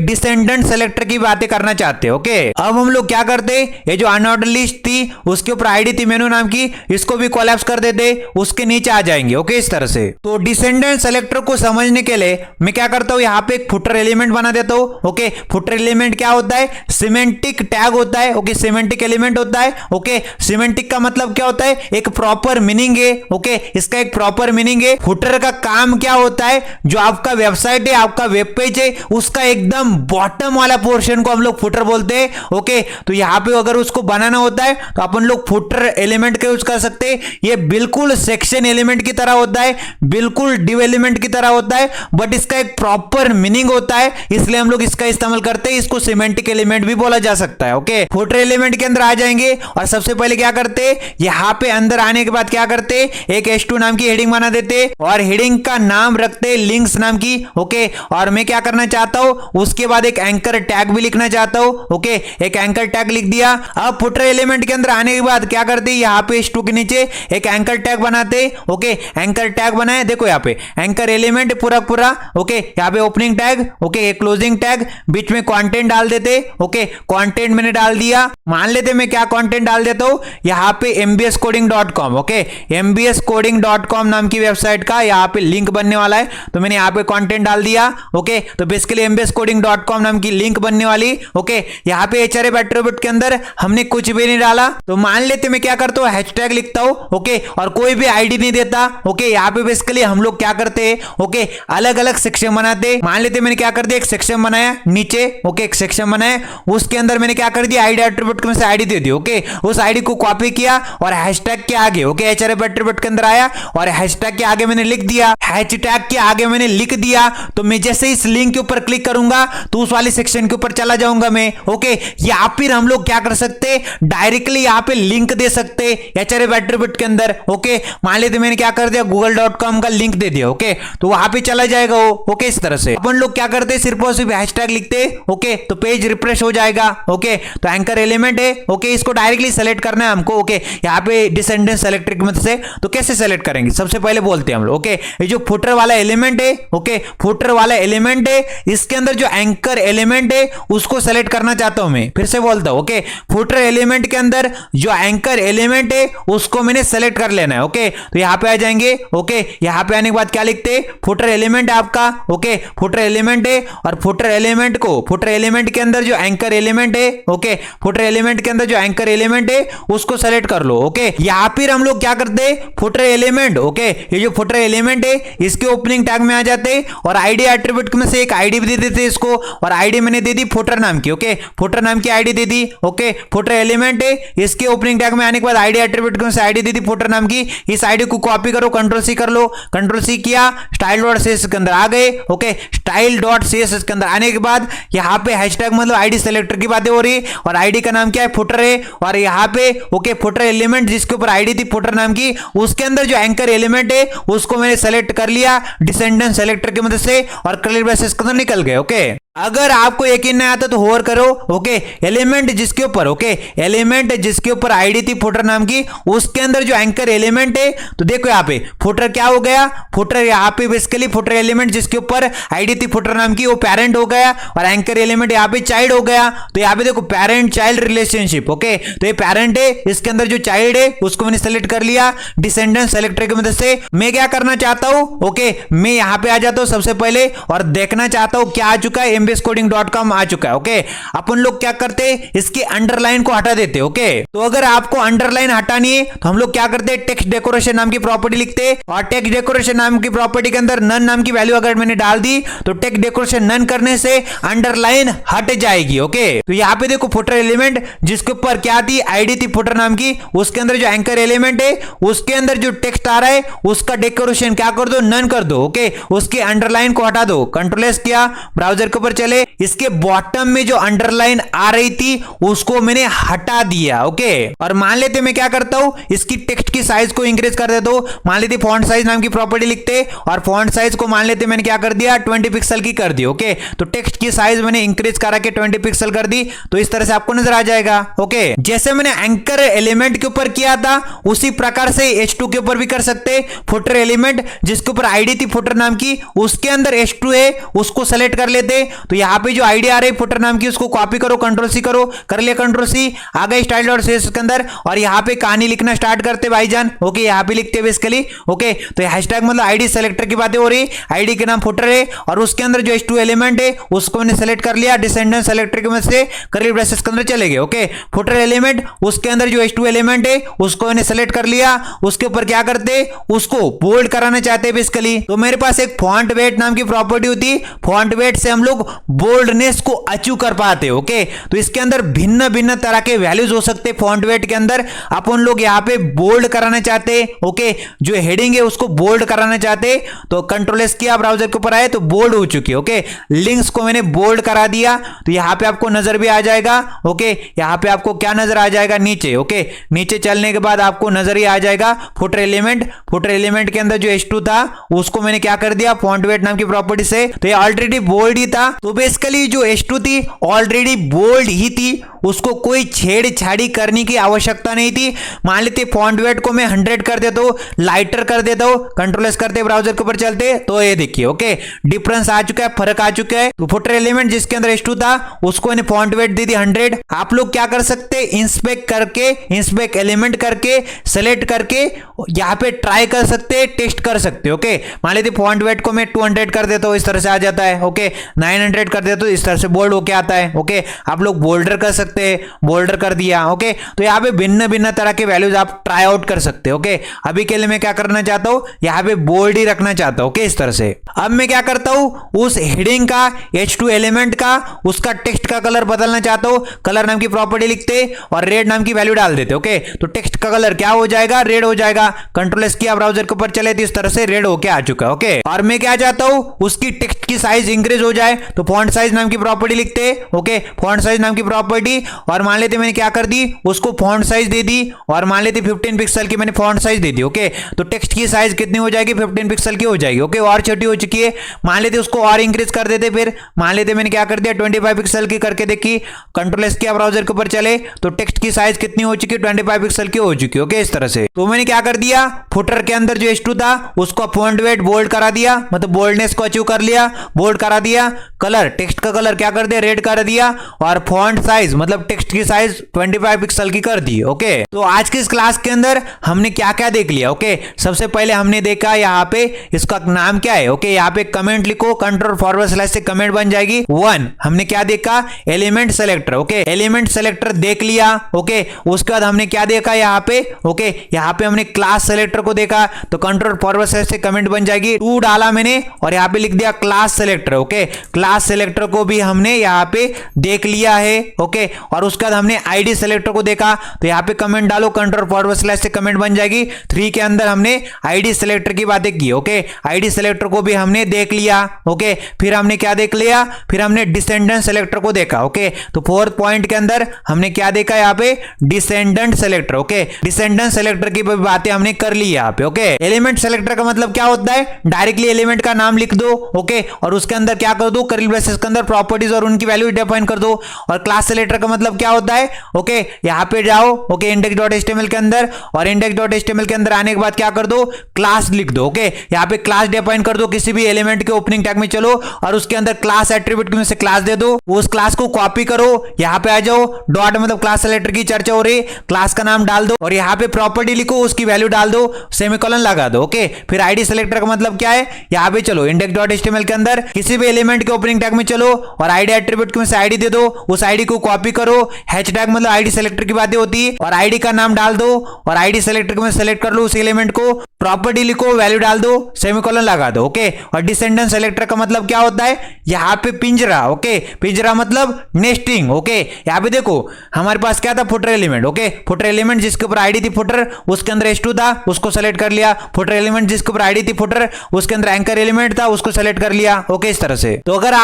डिसेंडेंट सेलेक्टर की बातें करना चाहते हैं। ओके, अब हम लोग क्या करते, ये जो अनऑर्डर लिस्ट थी उसके ऊपर आईडी थी मेनू नाम की, इसको भी कोलैप्स कर देते, उसके नीचे आ जाएंगे। ओके, इस तरह से। तो डिसेंडेंट सेलेक्टर को समझने के लिए मैं क्या करता हूं, यहां पे एक फुटर एलिमेंट बना देता हूं। ओके, फुटर एलिमेंट क्या होता है, सिमेंटिक टैग होता है। ओके, सिमेंटिक एलिमेंट होता है। ओके, सिमेंटिक का मतलब क्या होता है, एक प्रॉपर मीनिंग है। ओके, इसका एक प्रॉपर मीनिंग है। फुटर का काम क्या होता है, जो आपका वेबसाइट है, आपका वेब पेज है, उसका एकदम बॉटम वाला पोर्शन को हम लोग फुटर बोलते हैं। ओके, तो यहां पे अगर उसको बनाना होता है तो अपन लोग फुटर एलिमेंट का यूज कर सकते हैं। ये बिल्कुल सेक्शन एलिमेंट की तरह होता है, बिल्कुल डिव एलिमेंट की तरह होता है, बट इसका एक प्रॉपर मीनिंग होता है, इसलिए हम लोग इसका इस्तेमाल करते हैं। इसको सिमेंटिक एलिमेंट भी बोला जा सकता है। ओके, फुटर एलिमेंट के अंदर आ जाएंगे और सबसे पहले क्या करते, यहां पे अंदर आने के बाद क्या करते, एक h2 नाम की हेडिंग बना देते और हेडिंग का नाम रखते लिंक्स नाम की। ओके, और मैं क्या करना चाहता हूं, उसके बाद एक एंकर टैग भी लिखना चाहता हूं। ओके, एक एंकर टैग लिख दिया। अब फुटर एलिमेंट के अंदर आने के बाद क्या करते, यहां पे h2 के नीचे एक एंकर टैग बनाते। ओके, एंकर टैग बनाए, देखो यहां पे एंकर एलिमेंट पूरा। ओके, यहां पे ओपनिंग टैग, ओके, एक क्लोजिंग टैग, बीच में कंटेंट डाल देते। ओके, कंटेंट मैंने डाल दिया। मान लेते मैं क्या कंटेंट डाल देता हूं, यहां पे mbscoding.com। ओके, mbscoding.com नाम की वेबसाइट का यहां पे लिंक बनने वाला है, तो मैंने यहां पे कंटेंट डाल दिया। ओके, तो बेसिकली mbscoding.com नाम की लिंक बनने वाली। ओके, यहां पे href एट्रीब्यूट के अंदर हमने कुछ भी नहीं डाला, तो मान लेते मैं क्या करता हूं, हैशटैग लिखता हूं। ओके, और कोई भी आईडी नहीं देता। ओके, यहां पे बेसिकली हम लोग क्या करते हैं, ओके, अलग अलग सेक्शन बनाते। मान लेते मैंने क्या कर दिया, एक सेक्शन बनाया नीचे। ओके, एक सेक्शन बनाया, उसके अंदर मैंने क्या कर दिया, आईडी एट्रीब्यूट में से आईडी दे दी। ओके, उस आईडी को कॉपी किया और हैशटैग के आगे, ओके, href एट्रीब्यूट के अंदर आया और हैशटैग के आगे मैंने लिख दिया, हैशटैग के आगे मैंने लिख दिया। तो मैं जैसे इस लिंक के ऊपर क्लिक करूंगा तो उस वाले सेक्शन के ऊपर चला जाऊंगा मैं। ओके, या फिर हम लोग क्या कर सकते, डायरेक्टली यहां पे लिंक दे सकते href एट्रीब्यूट के अंदर। ओके, मान लेते मैंने क्या कर दिया, google.com का लिंक दे दिया। ओके, तो वहां पे चला जाएगा वो। ओके, इस तरह से अपन लोग क्या करते, सिर्फ और सिर्फ हैशटैग लिखते। ओके, तो पेज रिफ्रेश हो जाएगा। ओके, तो एंकर एलिमेंट है। ओके, इसको डायरेक्टली सेलेक्ट करना है हमको। ओके, यहाँ पे डिसेंडेंट सेलेक्टर की मदद से, तो कैसे सेलेक्ट करेंगे, सबसे पहले बोलते हैं हम लोग। ओके, ये जो फुटर वाला एलिमेंट है, ओके, फुटर वाला एलिमेंट है, इसके अंदर जो एंकर एलिमेंट है उसको सेलेक्ट करना चाहता हूं मैं। फिर से बोलता हूं, ओके, फुटर एलिमेंट के अंदर जो एंकर एलिमेंट है उसको मैंने सेलेक्ट कर लेना है। ओके, तो यहां पे आ जाएंगे। ओके, यहां पे आने के बाद क्या लिखते, फुटर एलिमेंट है आपका। ओके, फुटर एलिमेंट है और फुटर एलिमेंट को, फुटर एलिमेंट के अंदर जो एंकर एलिमेंट है, ओके, फुटर एलिमेंट के अंदर जो एंकर एलिमेंट है उसको सेलेक्ट कर लो। ओके, यहां फिर हम लोग क्या करते, फुटर एलिमेंट, ओके, ये जो फुटर एलिमेंट है इसके ओपनिंग टैग में आ जाते और आईडी एट्रीब्यूट में से एक आईडी भी दे देते इसको, और आईडी मैंने दे दी फुटर नाम की। ओके, फुटर नाम की आईडी दे दी। ओके, फुटर एलिमेंट है, इसके ओपनिंग टैग में आने के बाद आईडी एट्रीब्यूट में से आईडी दे दी फुटर नाम की। इस आईडी को कॉपी करो, कंट्रोल सी कर लो, कंट्रोल सी किया, style.css के अंदर आ गए। ओके, style.css के अंदर आने के बाद यहां पे हैशटैग मतलब आईडी सेलेक्टर की बातें हो रही और आईडी का नाम क्या है, फुटर है। और यहां पे ओके, फुटर एलिमेंट जिसके ऊपर आईडी थी फुटर नाम की, उसके अंदर जो एंकर एलिमेंट है उसको मैंने सेलेक्ट कर लिया डिसेंडेंट सेलेक्टर की मदद से और कर्ली ब्रेसेस के अंदर निकल गए। ओके, अगर आपको यकीन नहीं आता तो होवर करो। ओके, एलिमेंट जिसके ऊपर, ओके, एलिमेंट जिसके ऊपर आईडी थी फुटर नाम की, उसके अंदर जो एंकर एलिमेंट है, तो देखो यहाँ पे फुटर क्या हो गया, फुटर यहाँ पे बेसिकली फुटर एलिमेंट जिसके ऊपर आईडी थी फुटर नाम की वो पेरेंट हो गया और एंकर एलिमेंट यहाँ पे चाइल्ड हो गया। तो यहाँ पे देखो पेरेंट चाइल्ड रिलेशनशिप। ओके, तो ये पेरेंट है, इसके अंदर जो चाइल्ड है उसको मैंने सेलेक्ट कर लिया डिसेंडेंट सेलेक्टर की मदद से। मैं क्या करना चाहता हूं, ओके, मैं यहाँ पे आ जाता हूं सबसे पहले और देखना चाहता हूं क्या आ चुका है, mbscoding.com आ चुका है। ओके, अपन लोग क्या करते हैं, इसकी अंडरलाइन को हटा देते। ओके, तो अगर आपको अंडरलाइन हटानी है तो हम लोग क्या करते हैं, टेक्स्ट डेकोरेशन नाम की प्रॉपर्टी लिखते हैं और टेक्स्ट डेकोरेशन नाम की प्रॉपर्टी के अंदर नन नाम की वैल्यू अगर मैंने डाल दी तो टेक्स्ट डेकोरेशन नन करने से अंडरलाइन हट जाएगी। ओके, तो यहाँ पे देखो फुटर एलिमेंट जिसके ऊपर क्या थी, आईडी थी फुटर नाम की, उसके अंदर जो एंकर एलिमेंट है उसके अंदर जो टेक्स्ट आ रहा है उसका डेकोरेशन क्या कर दो, नन कर दो। ओके, उसके अंडरलाइन को हटा दो। कंट्रोल एस किया, ब्राउजर के ऊपर चले, इसके बॉटम में जो अंडरलाइन आ रही थी उसको मैंने हटा दिया। ओके, और मान लेते मैं क्या करता हूं, इसकी टेक्स्ट की साइज को इंक्रीज कर देता हूं। मान लेते फॉन्ट साइज नाम की प्रॉपर्टी लिखते और फॉन्ट साइज को मान लेते मैंने क्या कर दिया, 20 पिक्सल की कर दी। ओके, तो टेक्स्ट की साइज मैंने इंक्रीज करा के 20 पिक्सल कर दी, तो इस तरह से आपको नजर आ जाएगा। ओके, जैसे मैंने एंकर एलिमेंट के ऊपर किया था उसी प्रकार से H2 के ऊपर भी कर सकते। फुटर एलिमेंट जिसके ऊपर आईडी थी फुटर नाम की उसके अंदर H2 है, उसको सेलेक्ट कर लेते। तो यहां पे जो आईडी आ रही है फुटर नाम की उसको कॉपी करो, कंट्रोल सी करो, कर लिया कंट्रोल सी, आ गए स्टाइल डॉट सीएसएस के अंदर और यहां पे कहानी लिखना स्टार्ट करते भाईजान। ओके, यहां पे लिखते बेसिकली। ओके, तो हैशटैग मतलब आईडी सेलेक्टर की बातें हो रही, आईडी के नाम फुटर है और उसके अंदर जो H2 एलिमेंट है उसको मैंने सेलेक्ट कर लिया, डिसेंडेंट सेलेक्टर की मदद से कर्ली ब्रेसेस के अंदर चले गए। ओके, फुटर एलिमेंट उसके अंदर जो H2 एलिमेंट है उसको मैंने सेलेक्ट कर लिया, उसके ऊपर क्या करते, उसको बोल्ड कराना चाहते हैं बेसिकली। तो मेरे पास एक फॉन्ट वेट नाम की प्रॉपर्टी होती, फॉन्ट वेट से हम लोग बोल्डनेस को अचीव कर पाते हैं। ओके, तो इसके अंदर भिन्न भिन्न तरह के वैल्यूज हो सकते हैं। फॉन्ट वेट के अंदर अपन लोग यहाँ पे बोल्ड कराना चाहते हैं। ओके, जो हेडिंग है उसको बोल्ड कराना चाहते, तो कंट्रोल एस किया, ब्राउजर के ऊपर आए तो बोल्ड हो चुकी है। ओके, लिंक्स को मैंने बोल्ड करा दिया तो यहाँ पे आपको नजर भी आ जाएगा। ओके, यहाँ पे आपको क्या नजर आ जाएगा, नीचे। ओके, नीचे चलने के बाद आपको नजर ही आ जाएगा फुटर एलिमेंट। फुटर एलिमेंट के अंदर जो H2 था उसको मैंने क्या कर दिया, फॉन्ट वेट नाम की प्रॉपर्टी से, तो ये ऑलरेडी बोल्ड ही था। तो बेसिकली जो H2 थी ऑलरेडी बोल्ड ही थी, उसको कोई छेड़छाड़ी करने की आवश्यकता नहीं थी। मान लेते फॉन्ट वेट को मैं 100 कर देता हूं, लाइटर कर देता हूं, कंट्रोल एस करते ब्राउजर के ऊपर चलते, तो ये देखिए। ओके, डिफरेंस आ चुका है, फर्क आ चुका है। तो फुटर एलिमेंट जिसके अंदर H2 था उसको मैंने फॉन्ट वेट दे दी 100। आप लोग क्या कर सकते, इंस्पेक्ट करके, इंस्पेक्ट एलिमेंट करके, सेलेक्ट करके यहां पे ट्राई कर सकते, टेस्ट कर सकते। ओके, मान लेते फॉन्ट वेट को मैं 200 कर देता हूं, इस तरह से आ जाता है। ओके, 900 कर देता हूं, इस तरह से बोल्ड होके आता है। ओके, आप लोग बोल्डर कर सकते हैं, बोल्डर कर दिया। ओके, तो यहाँ पे भिन्न भिन्न तरह के वैल्यूज आप ट्राई आउट कर सकते हैं। ओके, अभी के लिए मैं क्या करना चाहता हूं, यहाँ पे बोल्ड ही रखना चाहता हूं। ओके, इस तरह से अब मैं क्या करता हूं, उस हेडिंग का H2 एलिमेंट का उसका टेक्स्ट का कलर बदलना चाहता हूं। कलर नाम की प्रॉपर्टी लिखते और रेड नाम की वैल्यू डाल देते। ओके, तो टेक्स्ट का कलर क्या हो जाएगा, रेड हो जाएगा। कंट्रोल एस किया, ब्राउजर के ऊपर चले तो इस तरह से रेड होके आ चुका है। ओके, और मैं क्या चाहता हूं, उसकी टेक्स्ट की साइज इंक्रीज हो जाए, तो फॉन्ट साइज नाम की प्रॉपर्टी लिखते। ओके, फॉन्ट साइज नाम की प्रॉपर्टी, और मान लेते मैंने क्या कर दी, उसको फॉन्ट साइज दे दी और मान लेते 15 पिक्सल की मैंने फॉन्ट साइज दे दी। ओके, तो टेक्स्ट की साइज कितनी हो जाएगी, 15 पिक्सल की हो जाएगी। ओके, और छोटी हो चुकी है, मान लेते उसको और इंक्रीज कर देते। फिर मान लेते मैंने क्या कर दिया, 25 पिक्सल की करके देखी, कंट्रोल एस किया, ब्राउजर के ऊपर चले तो टेक्स्ट की साइज कितनी हो चुकी है, 25 पिक्सल की हो चुकी है। ओके, इस तरह से। तो मैंने क्या कर दिया, फुटर के अंदर जो H2 था उसको फॉन्ट वेट बोल्ड करा दिया, मतलब बोल्डनेस को अचीव कर लिया, बोल्ड करा दिया। कलर, टेक्स्ट का कलर क्या कर दिया, रेड कर दिया, और फॉन्ट साइज मतलब टेक्स्ट की साइज 25 पिक्सल की कर दी। ओके, तो आज की इस क्लास के अंदर हमने क्या क्या देख लिया। ओके, सबसे पहले हमने देखा यहाँ पे इसका नाम क्या है। ओके, यहाँ पे कमेंट लिखो, कंट्रोल फॉरवर्ड स्लैश से कमेंट बन जाएगी 1। हमने क्या देखा, element selector. Okay, element selector देख लिया। ओके, उसके बाद हमने क्या देखा यहाँ पे, ओके, यहाँ पे हमने क्लास सेलेक्टर को देखा, तो कंट्रोल फॉरवर्ड स्लैश से कमेंट बन जाएगी 2 डाला मैंने और यहाँ पे लिख दिया class selector. Okay, class selector को भी हमने यहाँ पे देख लिया है। ओके, और उसके बाद हमने आईडी सेलेक्टर को देखा, तो यहाँ पे कमेंट डालो, कंट्रोल फॉरवर्ड स्लैश से कमेंट बन जाएगी 3 के अंदर हमने आईडी सेलेक्टर की बातें की। ओके, आईडी सेलेक्टर को भी हमने देख लिया। ओके, फिर हमने क्या देख लिया, फिर हमने डिसेंडेंट सेलेक्टर को देखा। ओके, तो 4th पॉइंट के अंदर हमने क्या देखा, यहाँ पे descendant selector. Okay, descendant selector की बातें हमने कर ली यहाँ पे। ओके, एलिमेंट सेलेक्टर का मतलब क्या होता है, डायरेक्टली एलिमेंट का नाम लिख दो। ओके, और उसके अंदर क्या कर दो, कर्ली ब्रेसेस के अंदर प्रॉपर्टीज और उनकी वैल्यू डिफाइन कर दो। और क्लास सेलेक्टर का मतलब क्या होता है, ओके, यहाँ पे जाओ, ओके, index.html के अंदर, और index.html के अंदर आने के बाद क्या कर दो, क्लास लिख दो। ओके, यहाँ पे क्लास डिफाइन कर दो, किसी भी एलिमेंट के ओपनिंग टैग में चलो और उसके अंदर क्लास एट्रीब्यूट में से क्लास दे दो, उस क्लास को कॉपी करो, यहाँ पे आ जाओ, डॉट मतलब क्लास सेलेक्टर की चर्चा हो रही, क्लास का नाम डाल दो और यहाँ पे प्रॉपर्टी लिखो, उसकी वैल्यू डाल दो, सेमीकोलन लगा दो। ओके, फिर आईडी सेलेक्टर का मतलब क्या है, यहाँ पे चलो index.html के अंदर किसी भी एलिमेंट के ओपनिंग ओपनिंग टैग में चलो और आईडी एट्रीब्यूट में से आईडी दे दो, उस आईडी को कॉपी करो, हैच टैग मतलब आईडी सेलेक्टर की बातें होती है, और आईडी का नाम डाल दो और आईडी सेलेक्टर में सेलेक्ट कर लो उस एलिमेंट को, प्रॉपर्टी लिखो, वैल्यू डाल दो, सेमीकोलन लगा दो। ओके, और डिसेंडेंट सेलेक्टर का मतलब क्या होता है, यहाँ पे पिंजरा। ओके, पिंजरा मतलब नेस्टिंग। ओके, यहाँ पे देखो हमारे पास क्या था, footer element. Okay, footer element जिसके ऊपर आईडी थी फुटर, उसके अंदर h2 था, उसको सेलेक्ट कर लिया। फुटर एलिमेंट जिसके ऊपर आईडी थी फुटर, उसके अंदर एंकर एलिमेंट था, उसको सेलेक्ट कर लिया। ओके, इस तरह से। तो अगर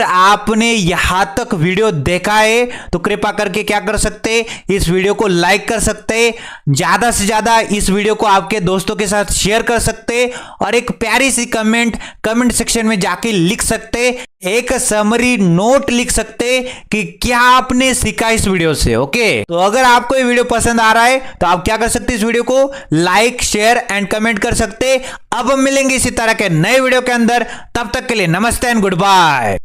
आपने यहां तक वीडियो देखा है तो कृपया करके क्या कर सकते, इस वीडियो को लाइक कर सकते, ज्यादा से ज्यादा इस वीडियो को आपके दोस्तों के साथ शेयर कर सकते, और एक प्यारी सी कमेंट सेक्शन में जाके लिख सकते, एक समरी नोट लिख सकते कि क्या आपने सीखा इस वीडियो से। ओके, तो अगर आपको ये वीडियो पसंद आ रहा है तो आप क्या कर सकते, इस वीडियो को लाइक, शेयर एंड कमेंट कर सकते। अब हम मिलेंगे इसी तरह के नए वीडियो के अंदर, तब तक के लिए नमस्ते एंड गुड बाय।